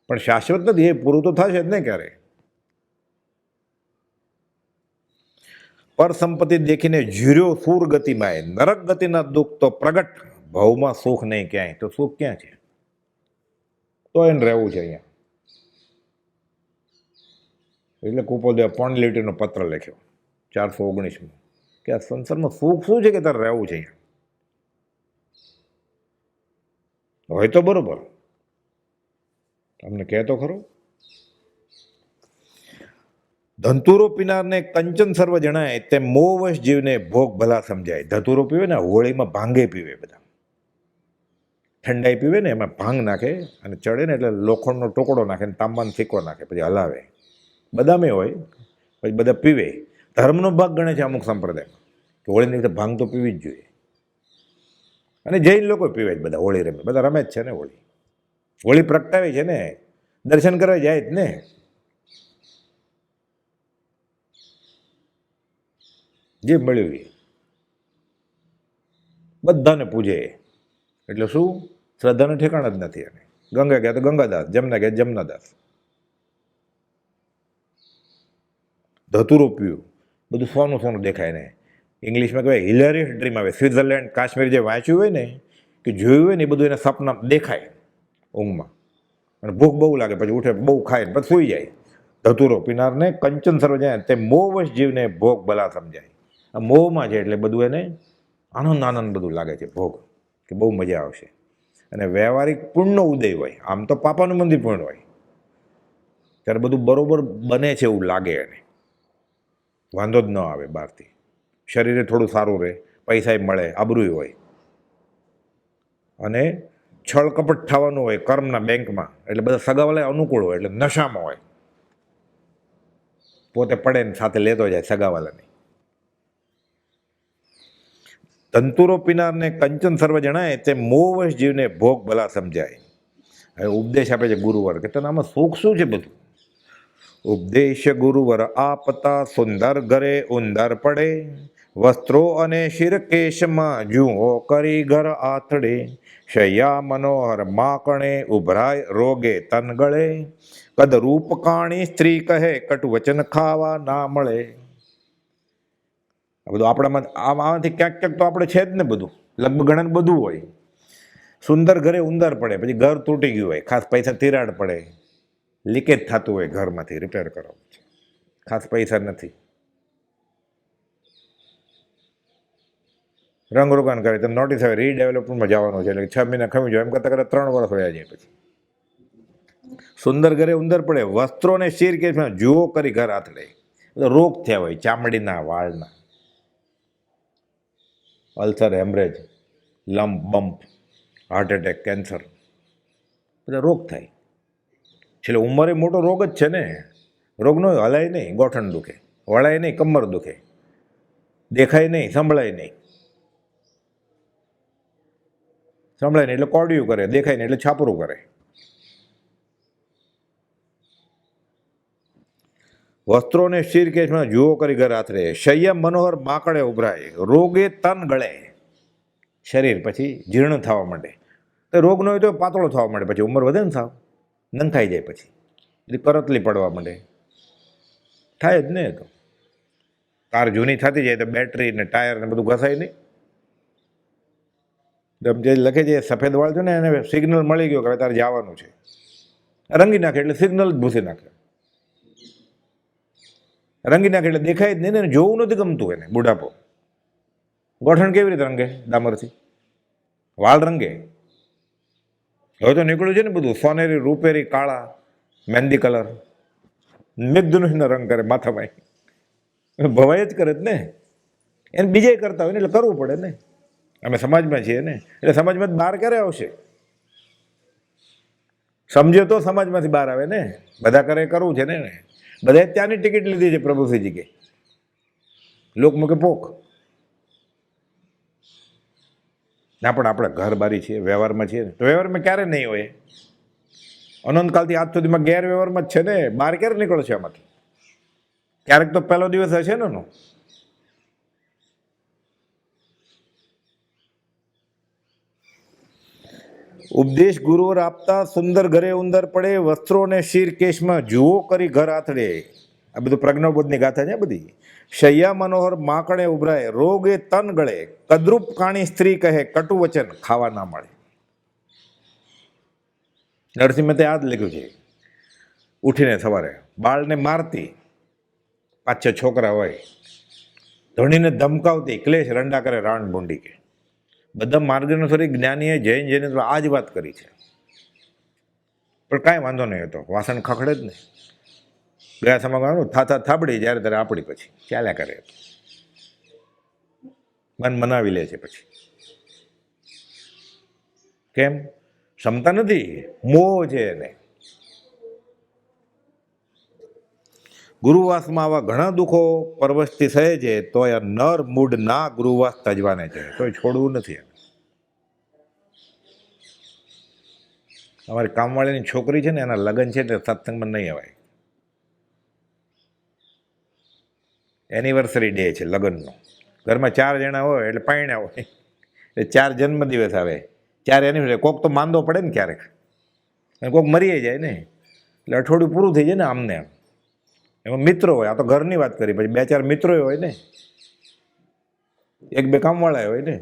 પણ શાશ્વત નથી, એ પૂરું તો થશે જ ને ક્યારે. પર સંપત્તિ દેખીને ઝીર્યો સુર ગતિમાં, નરક ગતિના દુઃખ તો પ્રગટ, ભવમાં સુખ નહીં ક્યાંય. તો સુખ ક્યાં છે? તો એને રહેવું છે અહીંયા. એટલે કુપોલદેવ પાંડલિટીનો પત્ર લખ્યો 419માં કે આ સંસારમાં સુખ શું છે કે તારે રહેવું છે અહીંયા. હોય તો બરોબર, તમને કહે તો ખરો. ધંતુરો પીનારને કંચન સર્વ જણાય, તે મોવશ જીવને ભોગ ભલા સમજાય. ધતુરો પીવે ને, હોળીમાં ભાંગે પીવે, બધા ઠંડાઈ પીવે ને એમાં ભાંગ નાખે અને ચડે ને એટલે લોખંડનો ટુકડો નાખે ને તાંબાનો સિક્કો નાખે, પછી હલાવે. બદામે હોય પછી બધા પીવે. ધર્મનો ભાગ ગણે છે અમુક સંપ્રદાયમાં કે હોળીની રીતે ભાંગ તો પીવી જ જોઈએ. અને જૈન લોકો પીવે જ, બધા હોળી રમે, બધા રમે જ છે ને. હોળી પ્રગટાવે છે ને, દર્શન કરવા જાય જ ને. જે મળ્યું એ બધાને પૂજે. એટલે શું? શ્રદ્ધાનું ઠેકાણ જ નથી. અને ગંગા ગયા તો ગંગાદાસ, જમના ગયા જમનાદાસ. ધતુરો પીવું, બધું સોનું સોનું દેખાય ને. ઇંગ્લિશમાં કહેવાય હિલેરિયસ ડ્રીમ આવે. સ્વિટ્ઝરલેન્ડ, કાશ્મીર જે વાંચ્યું હોય ને કે જોયું હોય ને એ બધું એને સપના દેખાય ઊંઘમાં. અને ભૂખ બહુ લાગે, પછી ઉઠે, બહુ ખાય ને પછી સૂઈ જાય. ધતુરો પીનારને કંચન સર્વ જાય, તે મોહવશ જીવને ભોગ ભલા સમજાય. આ મોહમાં છે એટલે બધું એને આનંદ આનંદ બધું લાગે છે, ભોગ, કે બહુ મજા આવશે. અને વ્યવહારિક પુણ્યનો ઉદય હોય, આમ તો પાપાનું મંદિર પૂર્ણ હોય, ત્યારે બધું બરોબર બને છે એવું લાગે એને, વાંધો જ ન આવે બહારથી, શરીરે થોડું સારું રહે, પૈસા મળે, આબરૂ હોય, અને છળ કપટ થવાનું હોય કર્મના બેંકમાં, એટલે બધા સગાવાલા અનુકૂળ હોય, એટલે નશામાં હોય, પોતે પડે ને સાથે લેતો જાય સગાવાલાની. તંતુરો પીનારને કંચન સર્વ જણાય, તે મોહવશ જીવને ભોગ ભલા સમજાય. હવે ઉપદેશ આપે છે ગુરુવર કે તને આમાં સુખ શું છે બધું? ઉપદેશ ગુરુવર આપતા સુંદર ઘરે ઉંદર પડે, વસ્ત્રો અને શિરકેશમાં જુઓ કરી ઘર આથડે, શૈયા મનોહર માકણે ઉભરાય રોગે તન ગળે, કદ રૂપકાણી સ્ત્રી કહે કટુ વચન ખાવા ના મળે. આ બધું આપણામાં આમાંથી ક્યાંક ક્યાંક તો આપણે છે જ ને, બધું લગભગ ગણન બધું હોય. સુંદર ઘરે ઉંદર પડે, પછી ઘર તૂટી ગયું હોય, ખાસ પૈસા તિરાડ પડે, લીકેજ થતું હોય ઘરમાંથી, રિપેર કરાવવું છે, ખાસ પૈસા નથી, રંગરોગાન કરે તો નોટિસ આવે રીડેવલપમેન્ટમાં જવાનું છે, એટલે 6 મહિના ખમી જાય, એમ કરતા કરતા 3 વર્ષ વયા જાય. પછી સુંદર ઘરે ઉંદર પડે, વસ્ત્રોને શીર કેસમાં જુઓ કરી ઘર આથડે, રોગ થયા હોય ચામડીના, વાળના, ulcer, haemorrhage, lump bump, heart attack, cancer, બધા રોગ થાય. છેલ્લે ઉંમરે મોટો રોગ જ છે ને. રોગ ન હલાય નહીં, ગોઠણ દુખે, વળાય નહીં, કમર દુખે, દેખાય નહીં, સંભળાય નહીં, સંભળાય નહીં એટલે કોડિયું કરે, દેખાય નહીં એટલે છાપરું કરે. વસ્ત્રોને શીર કેશમાં જુઓ કરી ઘર આથરે, શૈયા મનોહર માકડે ઉભરાય, રોગે તન ગળે, શરીર પછી જીર્ણ થવા માંડે. તો રોગ ન હોય તો પાતળો થવા માંડે, પછી ઉંમર વધે ને સાવ નંખાઈ જાય, પછી એટલે કરતલી પડવા માંડે, થાય જ ને. તો કાર જૂની થતી જાય તો બેટરી ને ટાયર ને બધું ઘસાય નહીં. જે લખે છે સફેદ વાળ છે ને, એને સિગ્નલ મળી ગયો કે હવે તારે જવાનું છે, રંગી નાખે એટલે સિગ્નલ જ ભૂસી નાખે, રંગી નાખે એટલે દેખાય જ નહીં ને, જોવું નથી ગમતું એને. બુઢાપો, ગોઠણ કેવી રીતે રંગે? ડામરથી. વાળ રંગે હવે તો નીકળ્યું છે ને બધું, સોનેરી, રૂપેરી, કાળા, મહેંદી કલર, મેઘધનુષનો રંગ કરે માથામાં, ભવાય જ કરે જ ને. એને બીજે કરતા હોય ને એટલે કરવું પડે ને. અમે સમાજમાં છીએ ને, એટલે સમાજમાં બહાર ક્યારે આવશે? સમજ્યો તો સમાજમાંથી બહાર આવે ને. બધા કરે કરવું છે ને. બધાએ ત્યાંની ટિકિટ લીધી છે પ્રભુશ્રીજી કે લોકમુખે પોક ના, પણ આપણે ઘર બારી છીએ, વ્યવહારમાં છીએ ને, તો વ્યવહારમાં ક્યારે નહીં હોય? અનંતકાલથી આજ સુધીમાં ગેરવ્યવહારમાં જ છે ને. બહાર ક્યારે નીકળશે આમાંથી? ક્યારેક તો પહેલો દિવસ હશે ને એનો. ઉપદેશ ગુરુવર આપતા સુંદર ઘરે ઉંદર પડે, વસ્ત્રોને શીર કેશમાં જુઓ કરી ઘર આથડે. આ બધું પ્રજ્ઞાબોધની ગાથા છે બધી. શૈયા મનોહર માકડે ઉભરાય, રોગે તન ગળે, કદ્રુપ કાણી સ્ત્રી કહે કટુ વચન ખાવા ના મળે. નરસિંહ મહેતે આ જ લખ્યું છે. ઉઠીને સવારે બાળને મારતી, 5-6 છોકરા હોય, ધણીને ધમકાવતી, ક્લેશ રંડા કરે રાણ ભૂંડી કે. બધા માર્ગદર્શનરી જ્ઞાનીએ જૈન જઈને આ જ વાત કરી છે, પણ કાંઈ વાંધો નહીં હતો, વાસણ ખખડે જ ને. ગયા સમયમાં થાબડી, જ્યારે ત્યારે આપણી પછી ચાલ્યા કરે, મન મનાવી લે છે. પછી કેમ? ક્ષમતા નથી, મોહ છે એને. ગુરુવાસમાં આવા ઘણા દુઃખો પરવશથી સહે છે, તો આ નર મૂડ ના ગુરુવાસ તજવાને છે, તો છોડવું નથી. અમારી કામવાળીની છોકરી છે ને, એના લગ્ન છે એટલે સત્સંગમાં નહીં અવાય. એનિવર્સરી ડે છે લગ્નનો, ઘરમાં 4 જણા હોય એટલે પાયણા હોય, એટલે 4 જન્મદિવસ આવે, 4 એનિવર્સરી. કોક તો માંદો પડે ને ક્યારેક, અને કોક મરી જાય ને, એટલે અઠવાડિયું પૂરું થઈ જાય ને આમને આમ. એમાં મિત્રો હોય, આ તો ઘરની વાત કરી, પછી 2-4 મિત્રો હોય ને, 1-2 કામવાળા હોય ને,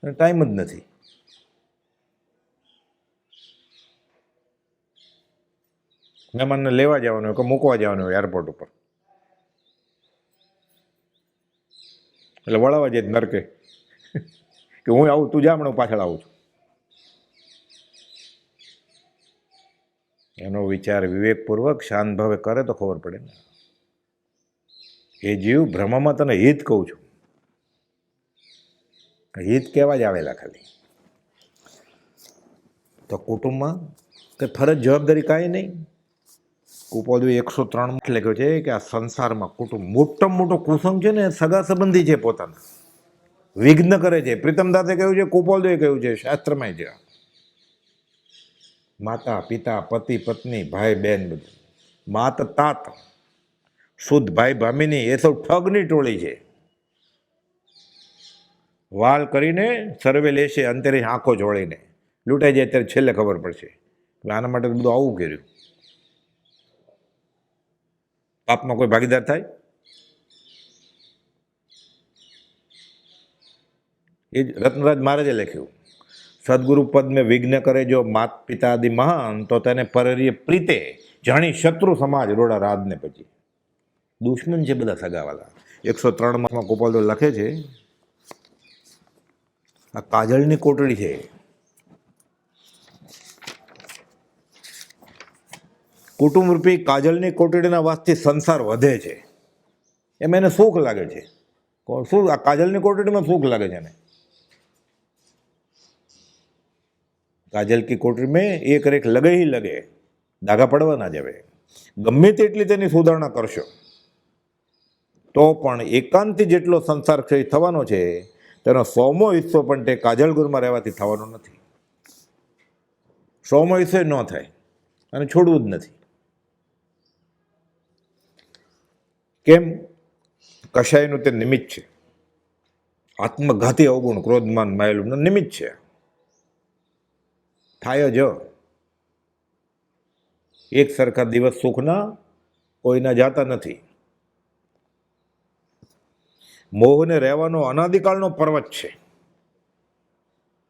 ટાઈમ જ નથી. મહેમાનને લેવા જવાનું હોય કે મૂકવા જવાનું હોય એરપોર્ટ ઉપર, એટલે વળાવવા જાય નરકે કે હું આવું, તું જા, હમણાં હું પાછળ આવું છું. એનો વિચાર વિવેકપૂર્વક શાંત ભાવે કરે તો ખબર પડે ને. એ જીવ ભ્રમમાં તને હિત કહું છું, હિત કહેવા જ આવેલા ખાલી. તો કુટુંબમાં કે ફરજ જવાબદારી કાંઈ નહીં. કુપોદુ 103 લખ્યો છે કે આ સંસારમાં કુટુંબ મોટામાં મોટો કુસંગ છે ને સગા સંબંધી છે, પોતાના વિઘ્ન કરે છે. પ્રીતમદાસે કહ્યું છે, કુપોદુએ કહ્યું છે, શાસ્ત્રમાં છે. માતા પિતા પતિ પત્ની ભાઈ બહેન બધું માત તાત શુદ્ધ ભાઈ ભામીની એ સૌ ઠગની ટોળી છે. વાલ કરીને સર્વે લેશે, અંતરે આંખો જોડીને લૂંટાઈ જાય ત્યારે છેલ્લે ખબર પડશે આના માટે બધું આવું કર્યું. પાપમાં કોઈ ભાગીદાર થાય? એ જ રત્નરાજ મહારાજે લખ્યું, સદગુરુ પદ મેં વિઘ્ન કરે જો માત પિતા આદિ મહાન, તો તેને પરરીય પ્રીતે જાણી શત્રુ સમાજ રોડા રાધને પછી. દુશ્મન છે બધા સગાવાલા. 103 કુપોદુ લખે છે, આ કાજળની કોટડી છે. કુટુંબરૂપી કાજળની કોટડીના વાસથી સંસાર વધે છે. એમ એને સુખ લાગે છે. શું આ કાજલની કોટડીમાં સુખ લાગે છે એને? કાજલ કી કોટડી મેં એક રેખ લગે હી લગે, ધાગા પડવા ના જવે. ગમે તેટલી તેની સુધારણા કરશો તો પણ એકાંતિ જેટલો સંસાર ક્ષય થવાનો છે, તેનો 100મો હિસ્સો પણ તે કાજલગુરમાં રહેવાથી થવાનો નથી. 100મો હિસ્સો ન થાય અને છોડવું જ નથી. કેમ? કશાયનું તે નિમિત્ત છે. આત્મઘાતી અવગુણ ક્રોધમાન માયેલું નિમિત્ત છે. થાય જ. એક સરખા દિવસ સુખના કોઈના જાતા નથી. મોહને રહેવાનો અનાદિકાળનો પર્વત છે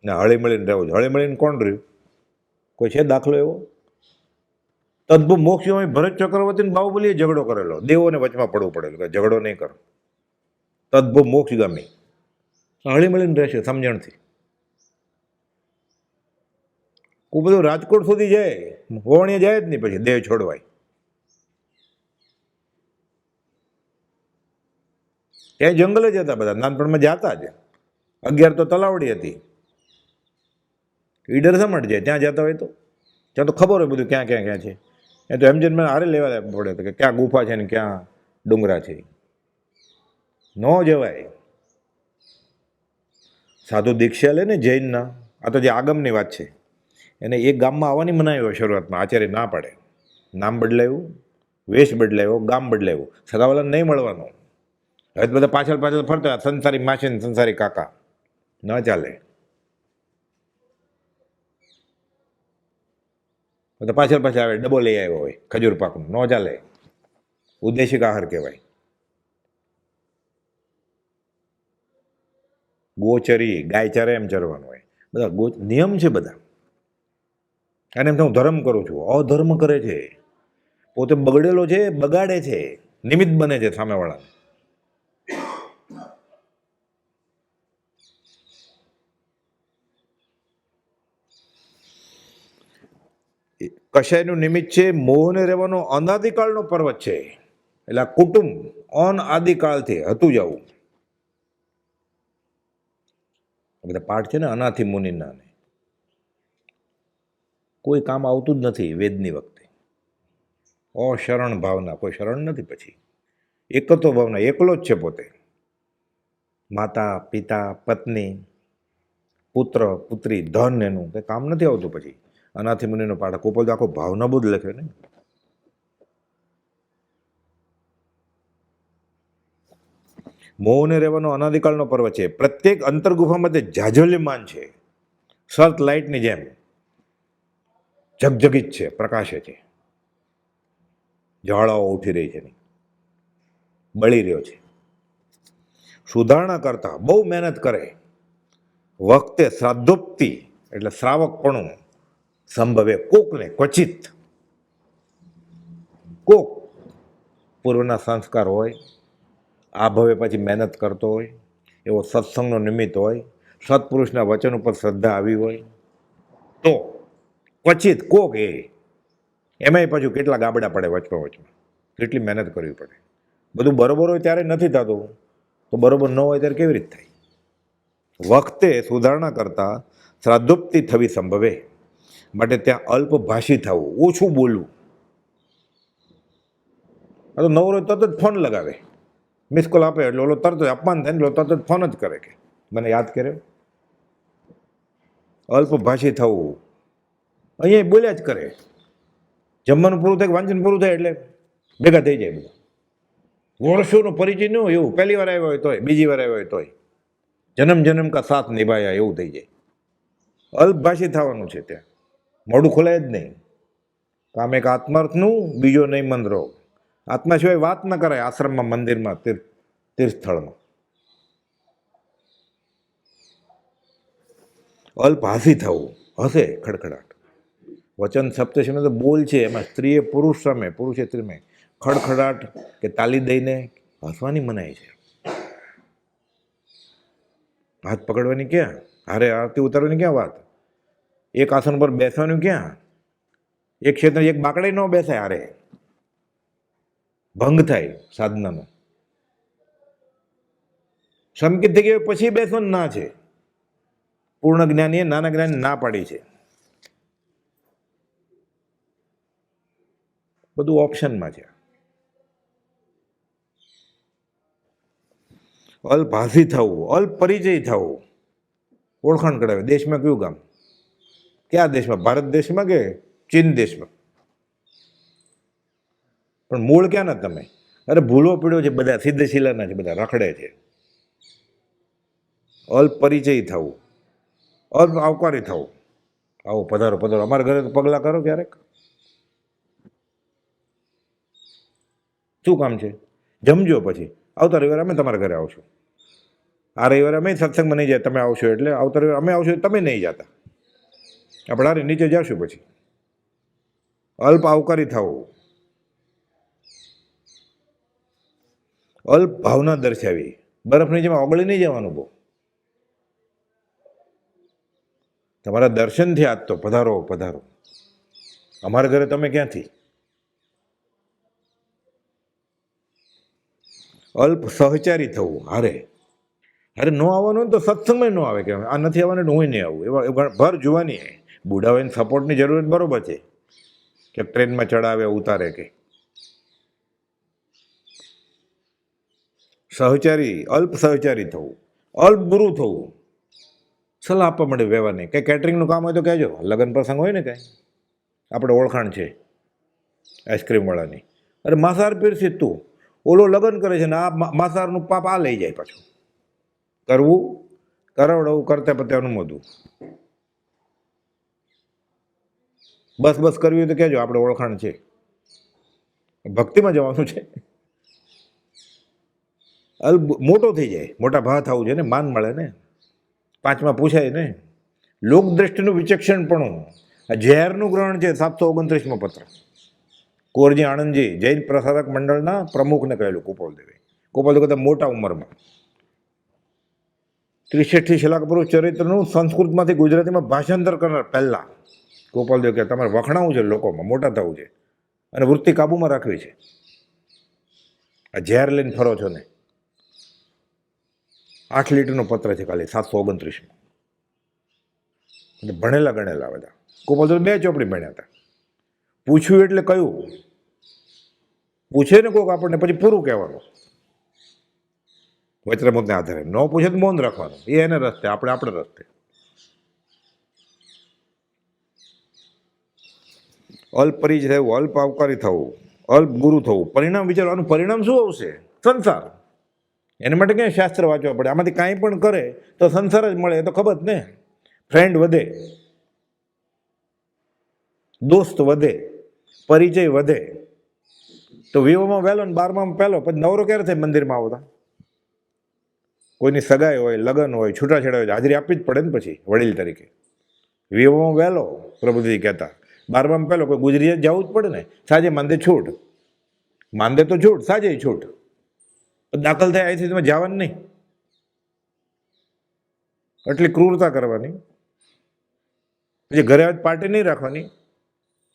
ને હળીમળીને રહેવું છે. હળીમળીને કોણ રહ્યું? કોઈ છે દાખલો એવો? તદ્ભુ મોક્ષમાં ભરત ચક્રવર્તીને બાહુબલીએ ઝઘડો કરેલો, દેવોને વચમાં પડવું પડેલું કે ઝઘડો નહીં કરો. તદ્ભુ મોક્ષગામી હળીમળીને રહેશે સમજણથી. બધું રાજકોટ સુધી જાય, વોણીએ જાય જ નહીં પછી દેહ છોડવાય. ત્યાં જંગલ જ હતા બધા, નાનપણમાં જતા જ. 11 તો તલાવડી હતી. ઈડર સમટ જાય ત્યાં જતા હોય તો, ત્યાં તો ખબર હોય બધું ક્યાં ક્યાં ક્યાં છે. એ તો એમ મને હારે લેવા પડે કે ક્યાં ગુફા છે ને ક્યાં ડુંગરા છે. ન જવાય. સાધુ દીક્ષા લે ને જૈનના, આ તો જે આગમની વાત છે, એને એક ગામમાં આવવાની મનાઈ હોય શરૂઆતમાં. આચાર્ય ના પાડે. નામ બદલાયું, વેશ બદલાયો, ગામ બદલાયું, સગાવાલાને નહીં મળવાનું. હવે તો બધા પાછળ પાછળ ફરતા, સંસારી માસી ને સંસારી કાકા. ન ચાલે. બધા પાછળ પાછળ આવે, ડબો લઈ આવ્યો હોય ખજૂર પાકનું. ન ચાલે. ઉદ્દેશિક આહાર કહેવાય. ગોચરી ગાય ચારે એમ ચરવાનું હોય. બધા નિયમ છે બધા. અને એમ હું ધર્મ કરું છું, અધર્મ કરે છે. પોતે બગડેલો છે, બગાડે છે, નિમિત્ત બને છે સામેવાળા. કશાયનું નિમિત્ત છે, મોહને રહેવાનો અનાદિકાળનો પર્વત છે. એટલે આ કુટુંબ અનાદિકાળથી હતું જવું. બધા પાઠ છે ને અનાથી મુનિના, કોઈ કામ આવતું જ નથી વેદની વખતે. અશરણ ભાવના, કોઈ શરણ નથી. પછી એકત્વ ભાવના, એકલો જ છે પોતે. માતા પિતા પત્ની પુત્ર પુત્રી ધન, એનું કંઈ કામ નથી આવતું. પછી અનાથી મુનિનો પાઠ કુપોદુ આખો ભાવના બુદ્ધ લખ્યો ને. મોહને રહેવાનો અનાદિકાળનો પર્વત છે. પ્રત્યેક અંતર્ગુફામાં તે જાજલ્યમાન છે, સર્ચ લાઇટની જેમ જગજગીત છે, પ્રકાશે છે. જ્વાળાઓ ઉઠી રહી છે, બળી રહ્યો છે. સુધારણા કરતા બહુ મહેનત કરે, વખતે શ્રાદ્ધોક્તિ એટલે શ્રાવકપણું સંભવે કોકને ક્વચિત. કોક પૂર્વના સંસ્કાર હોય, આ ભવે પછી મહેનત કરતો હોય, એવો સત્સંગનો નિમિત્ત હોય, સત્પુરુષના વચન ઉપર શ્રદ્ધા આવી હોય તો ક્વચિત કોક એમાંય પાછું કેટલા ગાબડા પડે વચમાં કેટલી મહેનત કરવી પડે. બધું બરોબર હોય ત્યારે નથી થતું, તો બરોબર ન હોય ત્યારે કેવી રીતે થાય? વખતે સુધારણા કરતાં શ્રાદ્ધોક્તિ થવી સંભવે, માટે ત્યાં અલ્પભાષી થવું, ઓછું બોલવું. આ તો નવરો તરત જ ફોન લગાવે, મિસ કોલ આપે એટલે ઓલો તરત જ અપમાન થાય ને ઓલો તરત જ ફોન જ કરે કે મને યાદ કર્યો. અલ્પભાષી થવું, અહીંયા બોલ્યા જ કરે. જમવાનું પૂરું થાય, વાંચન પૂરું થાય એટલે ભેગા થઈ જાય બધા. વર્ષોનો પરિચય ન હોય એવું, પહેલી વાર આવ્યો હોય તોય, બીજી વાર આવ્યો હોય તોય જન્મ જન્મ કા સાથ નિભાયા એવું થઈ જાય. અલ્પભાષી થવાનું છે ત્યાં, મોઢું ખોલાય જ નહીં. કામ એક આત્માર્થનું, બીજો નહીં મન રોગ. આત્મા સિવાય વાત ન કરાય આશ્રમમાં, મંદિરમાં, તીર્થસ્થળમાં. અલ્પહાસી થવું, હશે ખડખડાટ. વચન સપ્તશીમાં તો બોલ છે, એમાં સ્ત્રીએ પુરુષ સામે, પુરુષે સ્ત્રીને ખડખડાટ કે તાલી દઈને હસવાની મનાય છે. હાથ પકડવાની ક્યાં, હારે આરતી ઉતારવાની ક્યાં વાત, એક આસન પર બેસવાનું ક્યાં, એક ક્ષેત્ર એક બાકડે ન બેસાય, હારે ભંગ થાય સાધનાનો. સંકિત થઈ ગયો પછી બેસવાનું ના છે. પૂર્ણ જ્ઞાનીએ નાના જ્ઞાની ના પાડી છે. બધું ઓપ્શનમાં છે. અલ્પભાષી થવું, અલ્પ પરિચય થવું, ઓળખાણ કરાવે. દેશમાં કયું ગામ, ક્યાં દેશમાં, ભારત દેશમાં કે ચીન દેશમાં, પણ મૂળ ક્યાં ના તમે? અરે ભૂલો પીડ્યો છે બધા, સીધે શિલાના છે બધા, રખડે છે. અલ્પ પરિચય થવું, અલ્પ આવકારી થવું. આવો પધારો પધારો, અમારા ઘરે તો પગલાં કરો ક્યારેક. શું કામ છે? જમજો, પછી આવતા રવિવારે અમે તમારા ઘરે આવશું. આ રવિવારે અમે સત્સંગમાં નહીં જાય, તમે આવશો એટલે આવતા રવિવારે અમે આવશો, તમે નહીં જતા, આપણે હારે નીચે જશું. પછી અલ્પ આવકારી થવું, અલ્પ ભાવના દર્શાવી. બરફની જેમ ઓગળી નહીં જવાનું બહુ. તમારા દર્શનથી આજ તો પધારો પધારો, અમારા ઘરે તમે ક્યાંથી. અલ્પ સહચારી થવું, હારે અરે ન આવવાનું તો સત્સંગમાં ન આવે, કે આ નથી આવવાનું એટલે હું નહીં આવું. એવા ભર જોવાની. બુઢા હોય સપોર્ટની જરૂરત બરોબર છે, કે ટ્રેનમાં ચડાવે ઉતારે કે. સહચારી, અલ્પ સહચારી થવું, અલ્પ ગુરુ થવું. સલાહ આપવા મળે વ્યવહારની. કંઈ કેટરિંગનું કામ હોય તો કહેજો, લગ્ન પ્રસંગ હોય ને કાંઈ, આપણે ઓળખાણ છે આઈસ્ક્રીમવાળાની, અરે માંસાહાર પીરસી તું, ઓલો લગ્ન કરે છે ને આ માંસાહારનું પાપ આ લઈ જાય પાછું. કરવું, કરાવડવું, કરતા પત્યા અનુમોદવું. બસ બસ કરવી હોય તો કહેજો, આપણે ઓળખાણ છે. ભક્તિમાં જવાનું છે. મોટો થઈ જાય, મોટા ભા થવું છે ને, માન મળે ને, પાંચમાં પૂછાય ને. લોકદ્રષ્ટિનું વિચક્ષણપણું. આ ઝેરનું ગ્રહણ છે. 729મો પત્ર. કોરજી આણંદજી જૈન પ્રસારક મંડળના પ્રમુખને કહેલું ગોપાલદેવે. ગોપાલદેવ કહેતા મોટા ઉંમરમાં 63 શલાક પુરુષ ચરિત્રનું સંસ્કૃતમાંથી ગુજરાતીમાં ભાષાંતર કરનાર પહેલા ગોપાલદેવ કહે તમારે વખણાવું છે લોકોમાં, મોટા થવું છે અને વૃત્તિ કાબૂમાં રાખવી છે. આ ઝેર લઈને ફરો છો ને. 8 લીટરનો પત્ર છે ખાલી 729માં. એટલે ભણેલા ગણેલા બધા. ગોપાલદેવ 2 ચોપડી ભણ્યા હતા. પૂછ્યું એટલે કયું, પૂછે ને કોઈક આપણને પછી પૂરું કહેવાનું વચરામૃતને આધારે. ન પૂછે તો મૌન રાખવાનું, એ એને રસ્તે, આપણે આપણે રસ્તે. અલ્પ પરિચય થવું, અલ્પ આવકારી થવું, અલ્પ ગુરુ થવું. પરિણામ વિચારવાનું, પરિણામ શું આવશે? સંસાર. એના માટે ક્યાંય શાસ્ત્ર વાંચવા પડે? આમાંથી કાંઈ પણ કરે તો સંસાર જ મળે, એ તો ખબર જ ને. ફ્રેન્ડ વધે, દોસ્ત વધે, પરિચય વધે. તો વિવોમાં વહેલો ને 12માં પહેલો, પછી નવરો ક્યારે થાય મંદિરમાં આવતા? કોઈની સગાઈ હોય, લગ્ન હોય, છૂટાછેડા હોય, હાજરી આપવી જ પડે ને પછી વડીલ તરીકે. વિવોમાં વહેલો પ્રભુજી કહેતા, 12માં પહેલો કોઈ ગુજરી જવું જ પડે ને. સાંજે માંદે છૂટ, માંદે તો છૂટ, સાંજે છૂટ. દાખલ થાય અહીંથી તમે જવાનું નહીં. એટલી ક્રૂરતા કરવાની. પછી ઘરે આજ પાર્ટી નહીં રાખવાની.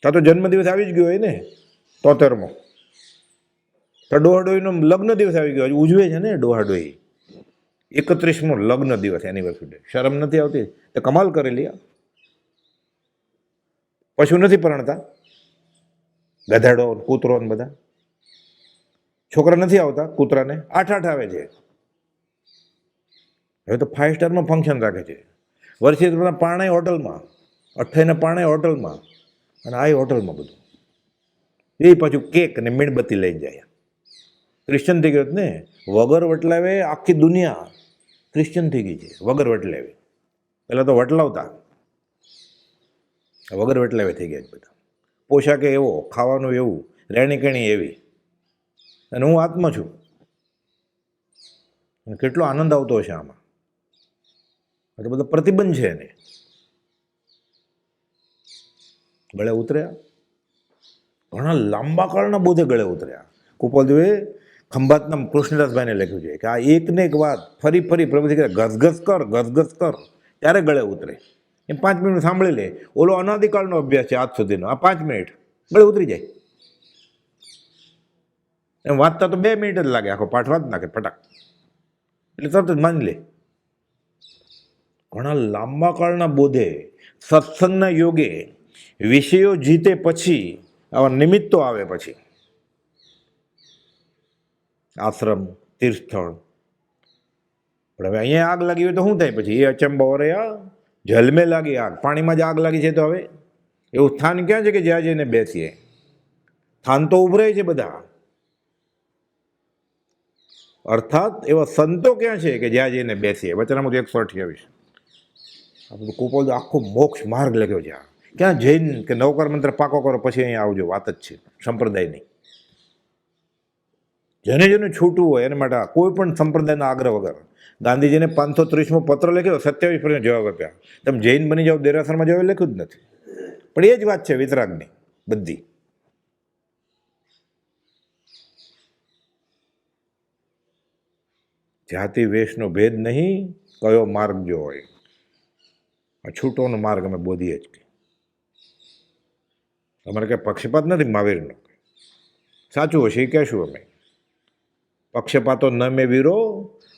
ત્યાં તો જન્મદિવસ આવી જ ગયો હોય ને 73મો, તો ડોહાડોહીનો લગ્ન દિવસ આવી ગયો, ઉજવે છે ને ડોહાડોહી 31મો લગ્ન દિવસ એનિવર્સરી. શરમ નથી આવતી? તો કમાલ કરેલી. પશુ નથી પરણતા, ગધાડો કૂતરો ને બધા છોકરા નથી આવતા, કૂતરાને 8 આવે છે. હવે તો 5 સ્ટારમાં ફંક્શન રાખે છે. વર્ષે પારણાઈ હોટલમાં, 28ને પારણાઈ હોટલમાં, અને આ હોટલમાં બધું. એ પાછું કેક ને મીણબત્તી લઈને જાય. ક્રિશ્ચન થઈ ગયો ને, વગર વટલાવે આખી દુનિયા ક્રિશ્ચન થઈ ગઈ છે, વગર વટલાવે. પહેલાં તો વટલાવતા, વગર વટલાવે થઈ ગયા બધા. પોશાકે એવો, ખાવાનું એવું, રહેણી કહેણી એવી. અને હું આત્મા છું. અને કેટલો આનંદ આવતો હશે આમાં. એટલે બધો પ્રતિબંધ છે એને. ગળે ઉતર્યા, ઘણા લાંબા કાળના બોધે ગળે ઉતર્યા. કુપોલદેવે ખંભાતના કૃષ્ણદાસભાઈને લખ્યું છે કે આ એકને એક વાત ફરી ફરી પ્રભુજી કહે ઘસઘસ કર, ઘસઘસ કર, ત્યારે ગળે ઉતરે. એમ 5 મિનિટ સાંભળી લે. ઓલો અનાદિકાળનો અભ્યાસ છે આજ સુધીનો. આ 5 મિનિટ ગળે ઉતરી જાય. એમ વાંચતા તો 2 મિનિટ જ લાગે, આખો પાઠ વાંચ નાખે ફટાક, એટલે તરત જ માની લે. ઘણા લાંબા કાળના બોધે સત્સંગના યોગે વિષયો જીતે પછી આવા નિમિત્તો આવે પછી આશ્રમ, તીર્થસ્થળ. પણ હવે અહીંયા આગ લાગી હોય તો શું થાય પછી? એ અચંબો રહ્યા, જલમે લાગી આગ, પાણીમાં જ આગ લાગી છે. તો હવે એવું સ્થાન ક્યાં છે કે જ્યાં જઈને બેસીએ? સ્થાન તો ઉભરાય છે બધા. અર્થાત એવા સંતો ક્યાં છે કે જ્યાં જઈને બેસીએ? વચનામૃત 128. આ બધું કુપોલ આખો મોક્ષ માર્ગ લખ્યો છે. ક્યાં જૈન કે નવકાર મંત્ર પાકો કરો પછી અહીંયા આવજો, વાત જ છે સંપ્રદાયની. જેને જેને છૂટવું હોય એના માટે કોઈ પણ સંપ્રદાયના આગ્રહ વગર. ગાંધીજીને 530મો પત્ર લખ્યો, 27 જવાબ આપ્યા. તમે જૈન બની જાઓ, દેરાસરમાં જાઓ, એ લખ્યું જ નથી. પણ એ જ વાત છે વિતરાગની બધી. જાતિ વેશનો ભેદ નહીં, કયો માર્ગ જો હોય. આ છૂટોનો માર્ગ અમે બોધીએ જ. અમારે કંઈ પક્ષપાત નથી મહાવીરનો. સાચું હશે એ કહેશું અમે. પક્ષપાતો ન મેં વીરો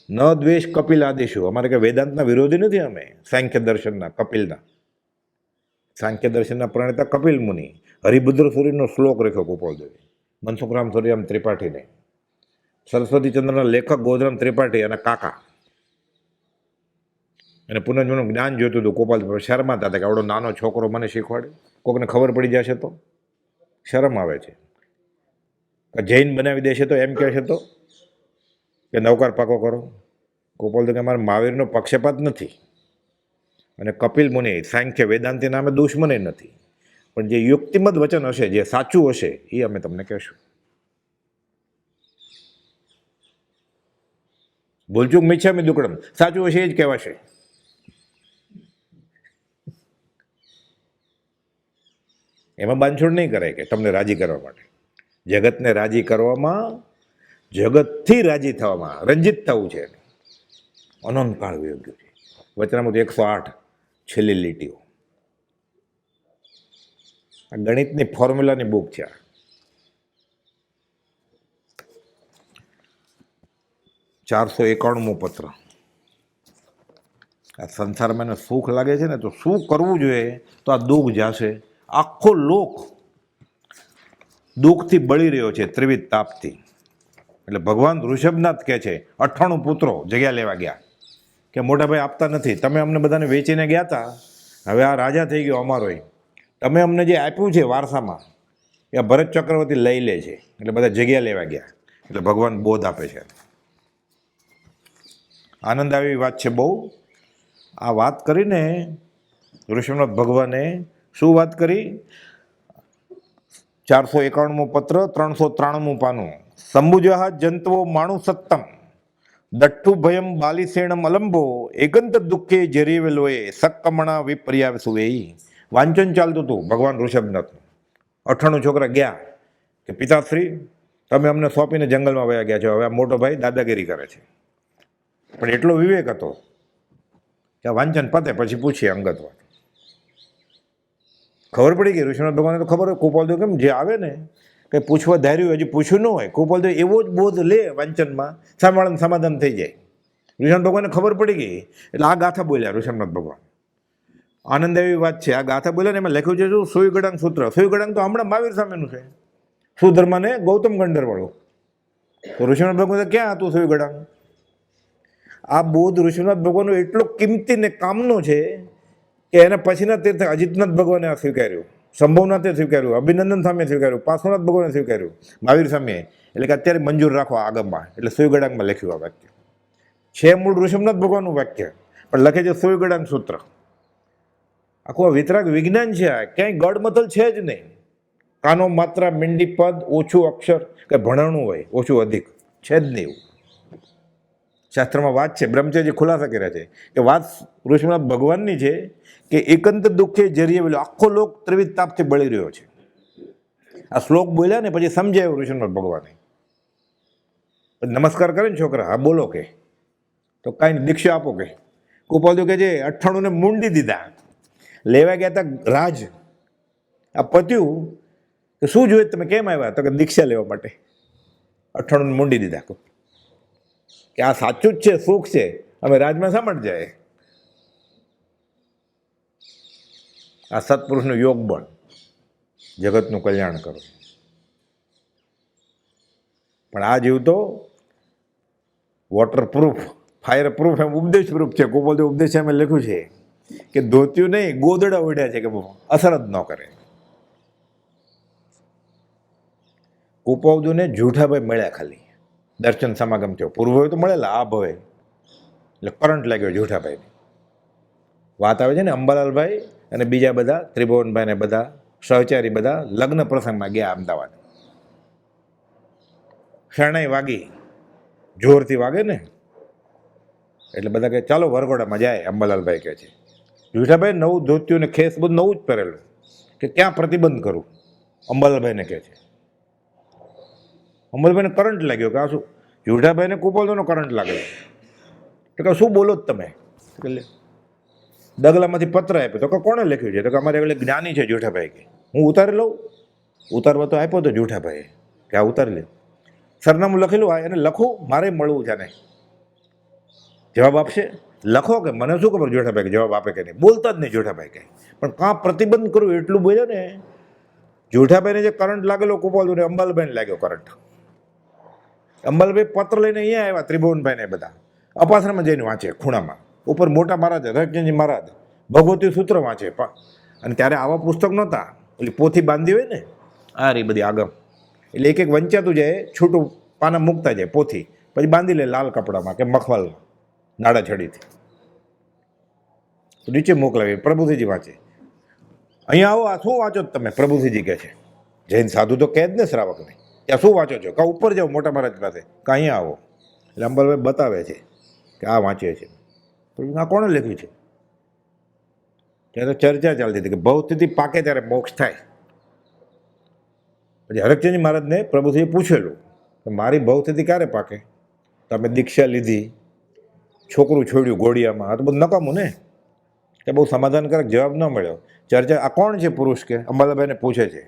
ન દ્વેષ કપિલ આદેશું. અમારે કંઈ વેદાંતના વિરોધી નથી અમે. સાંખ્ય દર્શનના, કપિલના. સાંખ્ય દર્શનના પ્રણેતા કપિલ મુનિ. હરિભદ્ર સૂરીનો શ્લોક લખ્યો કુપોલદેવે, મનસુખરામ સૂર્યરામ ત્રિપાઠીને. સરસ્વતીચંદ્રના લેખક ગોધરામ ત્રિપાઠી અને કાકા. અને પુનર્જન્મનું જ્ઞાન જોતું હતું. ગોપાલ શરમાતા હતા કે આવડો નાનો છોકરો મને શીખવાડે, કોકને ખબર પડી જશે તો. શરમ આવે છે. જૈન બનાવી દેશે તો એમ કહે છે તો કે નવકાર પાકો કરો. ગોપાલ કે અમારે મહાવીરનો પક્ષપાત નથી, અને કપિલ મુનિ સાંખ્ય વેદાંતિ નામે દુશ્મની નથી. પણ જે યુક્તિમદ વચન હશે, જે સાચું હશે, એ અમે તમને કહેશું. ભૂલચૂક મિચ્છામી દુક્કડમ, સાચું હશે એ જ કહેવાશે. એમાં બાંધછોડ નહીં કરાય કે તમને રાજી કરવા માટે. જગતને રાજી કરવામાં, જગતથી રાજી થવામાં, રંજિત થવું છે. અનંતકાળ યોગ્ય છે. વચનામૃત 108 છેલ્લી લીટીઓ. આ ગણિતની ફોર્મ્યુલાની બુક છે. 491મો પત્ર. આ સંસારમાં એને સુખ લાગે છે ને, તો શું કરવું જોઈએ? તો આ દુઃખ જશે. આખો લોક દુઃખથી બળી રહ્યો છે, ત્રિવિધ તાપથી. એટલે ભગવાન ઋષભનાથ કહે છે, 98 પુત્રો જગ્યા લેવા ગયા કે મોટાભાઈ આપતા નથી, તમે અમને બધાને વેચીને ગયા હતા, હવે આ રાજા થઈ ગયો અમારો, તમે અમને જે આપ્યું છે વારસામાં એ ભરત ચક્રવર્તી લઈ લે છે. એટલે બધા જગ્યા લેવા ગયા. એટલે ભગવાન બોધ આપે છે. આનંદ આવી વાત છે બહુ. આ વાત કરીને ઋષભનાથ ભગવાને શું વાત કરી? 451મો પત્ર, 393મું પાનું. સંબુજ્વાહ જંતવો માણુ સત્તમ દઠ્ઠુ ભયમ બાલિસેણમ અલંબો એગંત દુઃખે જરીવેલોએ સક્કમણા વિપર્યા સુવેઈ. વાંચન ચાલતું હતું ભગવાન ઋષભનાથનું. 98 છોકરા ગયા કે પિતાશ્રી તમે અમને સોંપીને જંગલમાં વયા ગયા છો, હવે આ મોટો ભાઈ દાદાગીરી કરે છે. પણ એટલો વિવેક હતો કે વાંચન પતે પછી પૂછીએ અંગત વાત. ખબર પડી ગઈ ઋષિનાથ ભગવાનને તો ખબર હોય કૃપાલદેવ કેમ જે આવે ને કંઈ પૂછવા ધાર્યું હજી પૂછ્યું ન હોય કૃપાલદેવ એવો જ બોધ લે વાંચનમાં સાંભળવાનું સમાધાન થઈ જાય. ઋષિનાથ ભગવાનને ખબર પડી ગઈ એટલે આ ગાથા બોલ્યા ઋષિનાથ ભગવાન. આનંદ એવી વાત છે આ ગાથા બોલ્યા ને એમાં લખ્યું છે શું સુઈ ગડાંગ સૂત્ર. સુઈ ગડાંગ તો હમણાં મહાવીર સામેનું છે, સુધર્માને ગૌતમ ગંધર્વવાળું. તો ઋષિનાથ ભગવાન ક્યાં હતું સુઈ ગડાંગ? આ બોધ ઋષિનાથ ભગવાનનો એટલો કિંમતી ને કામનો છે કે એના પછીના તીર્થ અજિતનાથ ભગવાને આ સ્વીકાર્યું, સંભવનાથે સ્વીકાર્યું, અભિનંદન સામે સ્વીકાર્યું, પાર્શ્વનાથ ભગવાને સ્વીકાર્યું, મહાવીર સામે. એટલે કે અત્યારે મંજૂર રાખો આગમમાં. એટલે સુઈ ગડાંગમાં લખ્યું આ વાક્ય છે. મૂળ ઋષભનાથ ભગવાનનું વાક્ય પણ લખે છે સુઈ ગડાંગ સૂત્ર. આખું આ વિતરાગ વિજ્ઞાન છે. આ ક્યાંય ગડમથલ છે જ નહીં. કાનો માત્રા મીંડી પદ ઓછું અક્ષર કે ભણાણું હોય ઓછું અધિક છે જ નહીં. એવું શાસ્ત્રમાં વાત છે, બ્રહ્મચર્ય ખુલાસા કર્યા છે કે વાત ઋષિનાથ ભગવાનની છે કે એકંત દુઃખે જરીએ વેલો આખો લોક ત્રિવિધ તાપથી બળી રહ્યો છે. આ શ્લોક બોલ્યા ને પછી સમજાયું ઋષિનાથ ભગવાને. નમસ્કાર કરે ને છોકરા, હા બોલો કે તો કાંઈ દીક્ષા આપો કે. કૃપાલદેવ કે છે 98ને મૂંડી દીધા. લેવા ગયા હતા રાજ. આ પત્યું કે શું જોઈએ તમે કેમ આવ્યા? તો કે દીક્ષા લેવા માટે. 98ને મૂંડી દીધા કે આ સાચું જ છે, સુખ છે, અમે રાજમાં સાંભળ જાય. આ સત્પુરુષનું યોગ બળ જગતનું કલ્યાણ કરો. પણ આ જીવ તો વોટર પ્રૂફ, ફાયર પ્રૂફ, એમ ઉપદેશ પ્રૂફ છે. ગોપાલદેવ ઉપદેશ એમ લખ્યું છે કે ધોત્યું નહીં ગોદડા ઓઢ્યા છે કે અસર જ ન કરે. ગોપાલદેવને જૂઠાભાઈ મળ્યા ખાલી દર્શન સમાગમ થયો. પૂર્વ હોય તો મળેલા, આ ભવે એટલે કરંટ લાગ્યો જૂઠાભાઈને. વાત આવે છે ને અંબાલાલભાઈ અને બીજા બધા ત્રિભુવનભાઈ ને બધા સહચારી બધા લગ્ન પ્રસંગમાં ગયા અમદાવાદ. શરણાઈ વાગી, જોરથી વાગે ને એટલે બધા કહે ચાલો વરઘોડામાં જાય. અંબાલાલભાઈ કહે છે જૂઠાભાઈ નવું ધોત્યું ને ખેસ બધું નવું જ પહેરેલું કે ક્યાં પ્રતિબંધ કરું. અંબાલાલભાઈને કહે છે. અંબાલાલભાઈને કરંટ લાગ્યો કે આ શું? જૂઠાભાઈને કુપાલદેવનો કરંટ લાગ્યો. તો કે શું બોલો જ તમે? ડગલામાંથી પત્ર આપ્યો. તો કે કોણે લખ્યું છે? તો કે અમારે એટલે જ્ઞાની છે જૂઠાભાઈ કે હું ઉતારી લઉં. ઉતારવા તો આપ્યો તો જૂઠાભાઈએ કે આ ઉતારી લે. સરનામું લખેલું આ એને લખું, મારે મળવું છે ને. જવાબ આપશે? લખો કે મને શું ખબર જૂઠાભાઈ જવાબ આપે કે નહીં. બોલતા જ નહીં જૂઠાભાઈ કંઈ. પણ કાં પ્રતિબંધ કરું એટલું બોલ્યો ને. જૂઠાભાઈને જે કરંટ લાગેલો કુપાલદેવને અંબાલાલભાઈને લાગ્યો કરંટ. અંબાલાલભાઈ પત્ર લઈને અહીંયા આવ્યા ત્રિભુવનભાઈને બધા. અપાસણામાં જઈને વાંચે ખૂણામાં. ઉપર મોટા મહારાજ રજનજી મહારાજ ભગવતી સૂત્ર વાંચે. અને ત્યારે આવા પુસ્તક નહોતા, એટલે પોથી બાંધી હોય ને આ રહી બધી આગમ. એટલે એક એક વંચાતું જાય, છૂટું પાના મૂકતા જાય પોથી, પછી બાંધી લે લાલ કપડામાં કે મખવાલમાં નાડા છડીથી. તો નીચે મોકલાવી પ્રભુસિંહજી વાંચે. અહીંયા આવો, આ શું વાંચો તમે? પ્રભુસિંહજી કહે છે. જૈન સાધુ તો કહે જ ને શ્રાવકને ત્યાં શું વાંચો છો? કા ઉપર જાઓ મોટા મહારાજ પાસે, કા અહીંયા આવો. એટલે અંબાલાલભાઈ બતાવે છે કે આ વાંચે છે. તો આ કોણે લખ્યું છે? ત્યાં તો ચર્ચા ચાલતી હતી કે ભવસ્થિતિ પાકે ત્યારે મોક્ષ થાય. પછી હરકચંદજી મહારાજને પ્રભુસિંહે પૂછેલું કે મારી ભવસ્થિતિ ક્યારે પાકે? તમે દીક્ષા લીધી, છોકરું છોડ્યું ઘોડિયામાં, આ તો બધું નકામું ને. કે બહુ સમાધાનકારક જવાબ ન મળ્યો. ચર્ચા આ કોણ છે પુરુષ કે અંબાલાલભાઈને પૂછે છે.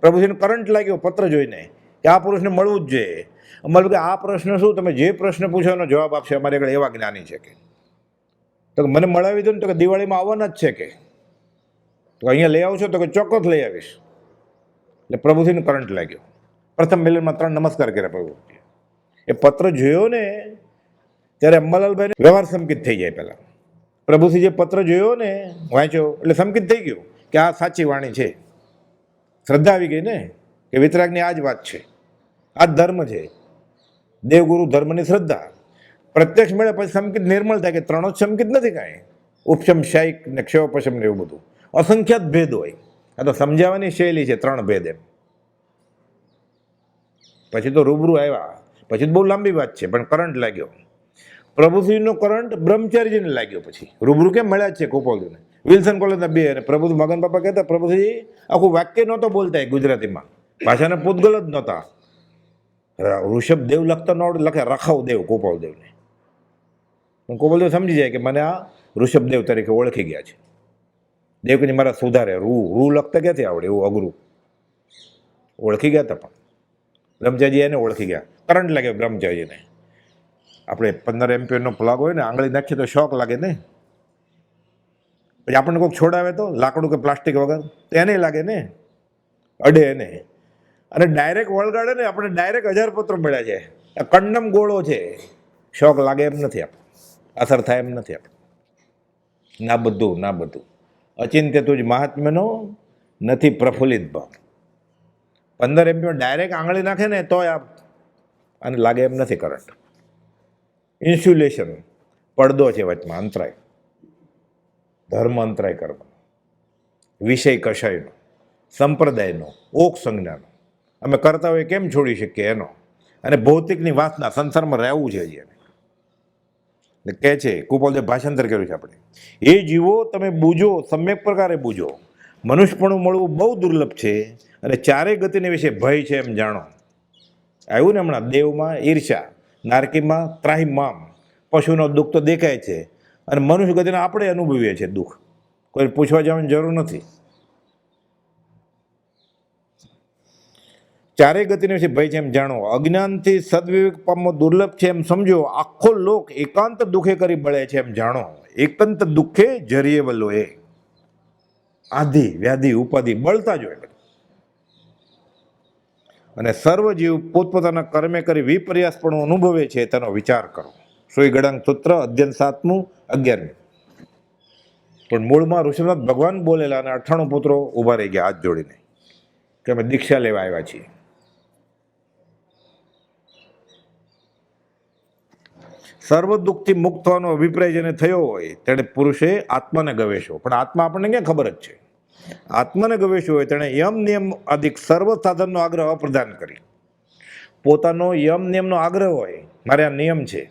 પ્રભુસિંહને કરંટ લાગ્યો પત્ર જોઈને કે આ પુરુષને મળવું જ જોઈએ. અંબાલાલભાઈ આ પ્રશ્ન શું? તમે જે પ્રશ્ન પૂછો એનો જવાબ આપશે. અમારે આગળ એવા જ્ઞાની છે કે. તો મને મળાવી દો ને. તો કે દિવાળીમાં આવવાના જ છે કે. તો અહીંયા લઈ આવશો? તો કે ચોક્કસ લઈ આવીશ. એટલે પ્રભુસિંહને કરંટ લાગ્યો. પ્રથમ મિલનમાં 3 નમસ્કાર કર્યા પ્રભુ. એ પત્ર જોયો ને ત્યારે અંબાલાલભાઈને વ્યવહાર સંકિત થઈ જાય. પહેલાં પ્રભુસિંહ જે પત્ર જોયો ને વાંચ્યો એટલે સંકિત થઈ ગયું કે આ સાચી વાણી છે. શ્રદ્ધા આવી ગઈ ને કે વિતરાગની આ જ વાત છે, આ જ ધર્મ છે. દેવગુરુ ધર્મની શ્રદ્ધા પ્રત્યક્ષ મળે પછી સંકિત નિર્મળ થાય કે 3 જ સંકિત નથી કાંઈ. ઉપશમ શાયિક ને ક્ષયોપશમ ને એવું બધું અસંખ્યાત ભેદ હોય. આ તો સમજાવવાની શૈલી છે 3 ભેદ એમ. પછી તો રૂબરૂ આવ્યા, પછી તો બહુ લાંબી વાત છે. પણ કરંટ લાગ્યો પ્રભુસિંહનો કરંટ બ્રહ્મચારીજીને લાગ્યો. પછી રૂબરૂ કેમ મળ્યા જ છે કુપાલદેવને. વિલ્સન કોલેજના 2 અને પ્રભુ મગન બાપા કહેતા પ્રભુસિંહ આખું વાક્ય નહોતો બોલતા ગુજરાતીમાં, ભાષાના પૂતગલ જ નહોતા. ઋષભ દેવ લખતા ન લખે રખાવ દેવ કુપાલદેવને. પણ કુપાલદેવ સમજી જાય કે મને આ ઋષભદેવ તરીકે ઓળખી ગયા છે. દેવકીજી મારા સુધારે રૂ લખતા ક્યાંથી આવડે, એવું અઘરું ઓળખી ગયા હતા. પણ બ્રહ્મચારીજી એને ઓળખી ગયા. કરંટ લાગે બ્રહ્મચારીજીને. આપણે 15 એમ્પિયરનો પ્લગ હોય ને, આંગળી નાખીએ તો શોક લાગે ને. પછી આપણને કોઈક છોડાવે તો લાકડું કે પ્લાસ્ટિક વગર તો એને લાગે ને, અડે એને. અને ડાયરેક્ટ વળગાડે ને, આપણે ડાયરેક્ટ 1000 પત્રો મળ્યા છે. આ કંડમ ગોળો છે, શોક લાગે એમ નથી, આપણે અસર થાય એમ નથી. આપણે ના બધું અચિંત્ય તુજ મહાત્મ્યનો નથી પ્રફુલ્લિત ભાવ. 15 એમ્પિયર ડાયરેક્ટ આંગળી નાખે ને તોય આને લાગે એમ નથી કરંટ. ઇન્સ્યુલેશન પડદો છે વચમાં, અંતરાય, ધર્મ અંતરાય કરવાનો, વિષય કષાયનો, સંપ્રદાયનો, ઓક સંજ્ઞાનો, અમે કરતા હોય કેમ છોડી શકીએ એનો, અને ભૌતિકની વાસના, સંસારમાં રહેવું છે એને. કહે છે કુપાલદેવ ભાષાંતર કર્યું છે આપણે, એ જીવો તમે બૂજો, સમ્યક પ્રકારે બૂજો. મનુષ્યપણું મળવું બહુ દુર્લભ છે, અને ચારેય ગતિને વિશે ભય છે એમ જાણો. આવ્યું ને હમણાં, દેવમાં ઈર્ષા, નારકીમાં ત્રાહિમામ, પશુનો દુઃખ તો દેખાય છે, અને મનુષ્ય ગતિને આપણે અનુભવીએ છીએ દુઃખ. કોઈ પૂછવા જવાની જરૂર નથી. ચારેય ગતિને વિશે ભય છે એમ જાણો. અજ્ઞાનથી સદવિવેક પામવો દુર્લભ છે એમ સમજો. આખો લોક એકાંત દુઃખે કરી બળે છે એમ જાણો. એકાંત દુઃખે જરીએ વલ્લોએ. આધિ વ્યાધિ ઉપાધિ બળતા જ હોય. અને સર્વ જીવ પોતપોતાના કર્મે કરી વિપર્યાસ પણ અનુભવે છે, તેનો વિચાર કરો. સોઈ ગળાંગ સૂત્ર અધ્યયન 7મું 11. પણ મૂળમાં ઋષભનાથ ભગવાન બોલેલા, અને 98 પુત્રો ઊભા રહી ગયા હાથ જોડીને કે અમે દીક્ષા લેવા આવ્યા છીએ. સર્વ દુઃખથી મુક્ત થવાનો અભિપ્રાય જેને થયો હોય તેણે પુરુષે આત્માને ગવેશો. પણ આત્મા આપણને ક્યાં ખબર જ છે. આત્માને ગવેશો હોય તેણે યમ નિયમ અધિક સર્વ સાધનનો આગ્રહ અપ્રદાન કરી. પોતાનો યમ નિયમનો આગ્રહ હોય, મારે આ નિયમ છે,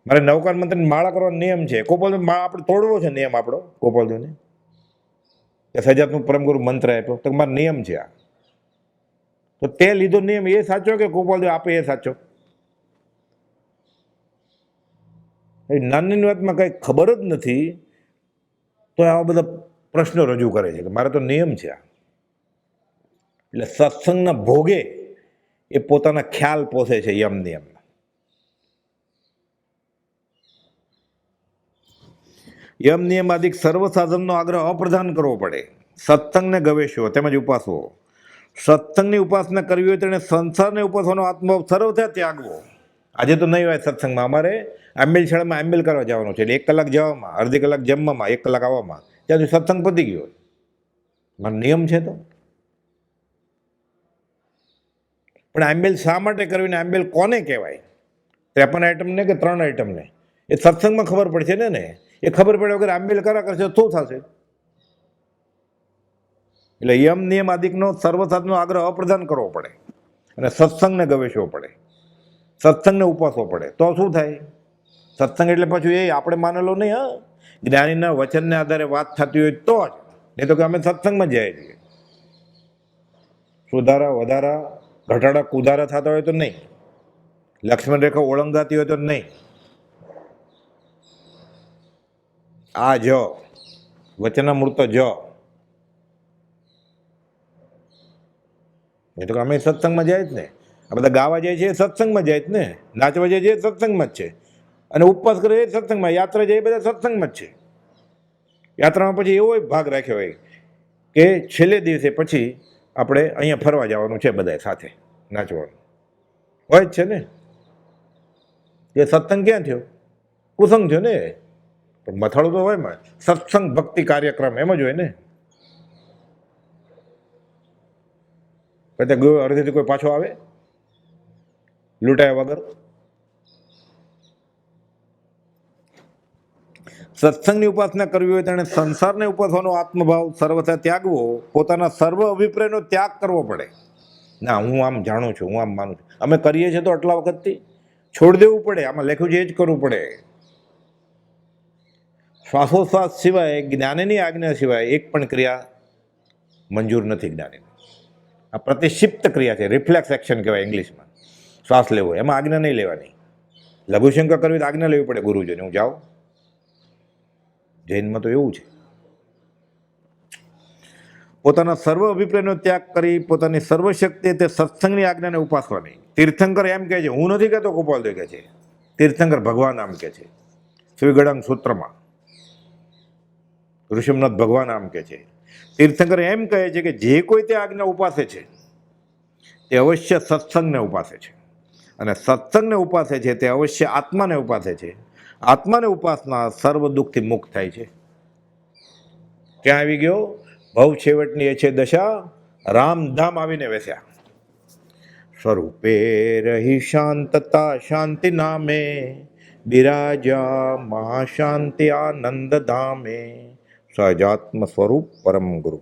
મારે નવકાર મંત્રની માળા કરવાનો નિયમ છે. ગોપાલદેવ માળા આપણે તોડવો છે નિયમ આપણો, ગોપાલદેવને કે સજાતનું પરમગુરુ મંત્ર આપ્યો તો મારો નિયમ છે આ, તો તે લીધો નિયમ એ સાચો કે ગોપાલદેવ આપે એ સાચો? નાની વાતમાં કંઈ ખબર જ નથી તો આવા બધા પ્રશ્નો રજૂ કરે છે કે મારે તો નિયમ છે આ. એટલે સત્સંગના ભોગે એ પોતાના ખ્યાલ પોસે છે યમ નિયમ. યમ નિયમ આદિક સર્વ સાધનનો આગ્રહ અપ્રદાન કરવો પડે. સત્સંગને ગવેશો તેમજ ઉપાસવો. સત્સંગની ઉપાસના કરવી હોય તેણે સંસારને ઉપાસવાનો આત્મભાવ સર્વથા ત્યાગવો. આજે તો નહીં હોય સત્સંગમાં, અમારે આંબેલ શાળામાં આંબેલ કરવા જવાનું છે, એટલે 1 કલાક જવામાં, અડધી કલાક જમવામાં, 1 કલાક આવવામાં, ત્યાંથી સત્સંગ પતી ગયો. મારો નિયમ છે તો. પણ આંબેલ શા માટે કરવી ને આંબેલ કોને કહેવાય? 53 આઈટમને કે 3 આઈટમને? એ સત્સંગમાં ખબર પડશે ને. એ ખબર પડે વગર આંબેલ કરા કરશે તો થશે. એટલે યમ નિયમ આદિકનો સર્વસાધનો આગ્રહ અપ્રદાન કરવો પડે, અને સત્સંગને ગવેશવો પડે, સત્સંગને ઉપાસવો પડે. તો શું થાય? સત્સંગ એટલે પાછું એ આપણે માનેલો નહીં, હા, જ્ઞાનીના વચનને આધારે વાત થતી હોય તો જ. નહીં તો કે અમે સત્સંગમાં જઈએ છીએ. સુધારા વધારા ઘટાડા કુધારા થતા હોય તો નહીં, લક્ષ્મણ રેખા ઓળંગાતી હોય તો નહીં. આ જ વચનામૃત જ. એ તો અમે સત્સંગમાં જાય જ ને. આ બધા ગાવા જાય છે એ સત્સંગમાં જાય જ ને, નાચવા જાય છે એ સત્સંગમાં જ છે, અને ઉપવાસ કરે એ સત્સંગમાં, યાત્રા જાય એ બધા સત્સંગમાં જ છે. યાત્રામાં પછી એવો ભાગ રાખ્યો હોય કે છેલ્લે દિવસે પછી આપણે અહીંયા ફરવા જવાનું છે, બધા સાથે નાચવાનું હોય જ છે ને. એ સત્સંગ ક્યાં થયો? કુસંગ થયો ને. પણ મથાળું તો હોય માં, સત્સંગ ભક્તિ કાર્યક્રમ એમ જ હોય ને. પછી અડધેથી કોઈ પાછો આવે લૂંટાયા વગર? સત્સંગની ઉપાસના કરવી હોય તેણે સંસારને ઉપાસવાનો આત્મભાવ સર્વથા ત્યાગવો, પોતાના સર્વ અભિપ્રાયનો ત્યાગ કરવો પડે. ના, હું આમ જાણું છું, હું આમ માનું છું, અમે કરીએ છીએ તો આટલા વખતથી છોડી દેવું પડે. આમાં લખ્યું છે એ જ કરવું પડે. શ્વાસોશ્વાસ સિવાય, જ્ઞાનની આજ્ઞા સિવાય એક પણ ક્રિયા મંજૂર નથી જ્ઞાની. આ પ્રતિક્ષિપ્ત ક્રિયા છે, રિફ્લેક્સ એક્શન કહેવાય ઇંગ્લિશમાં. શ્વાસ લેવો, એમાં આજ્ઞા નહીં લેવાની. લઘુશંકા કરવી તો આજ્ઞા લેવી પડે ગુરુજીને, હું જાઉં. જૈનમાં તો એવું છે. પોતાના સર્વ અભિપ્રાયનો ત્યાગ કરી પોતાની સર્વશક્તિ તે સત્સંગની આજ્ઞાને ઉપાસવાની. તીર્થંકર એમ કહે છે, હું નથી કહેતો, ગોપાલદેવ કહે છે, તીર્થંકર ભગવાન આમ કહે છે શ્રીગડાંગ સૂત્રમાં. ઋષિમનાથ ભગવાન આમ કહે છે. તીર્થંકર એમ કહે છે કે જે કોઈ તે આજ્ઞા ઉપાસે છે તે અવશ્ય સત્સંગને ઉપાસે છે, અને સત્સંગને ઉપાસે છે તે અવશ્ય આત્માને ઉપાસે છે. આત્માને ઉપાસના સર્વ દુઃખથી મુક્ત થાય છે. ક્યાં આવી ગયો? ભવ છેવટની એ છે દશા, રામધામ આવીને વેસ્યા. સ્વરૂપે રહી શાંતતા શાંતિ નામે, બિરાજા મહાશાંતિ આનંદ ધામે, સહજાત્મ સ્વરૂપ પરમ ગુરુ.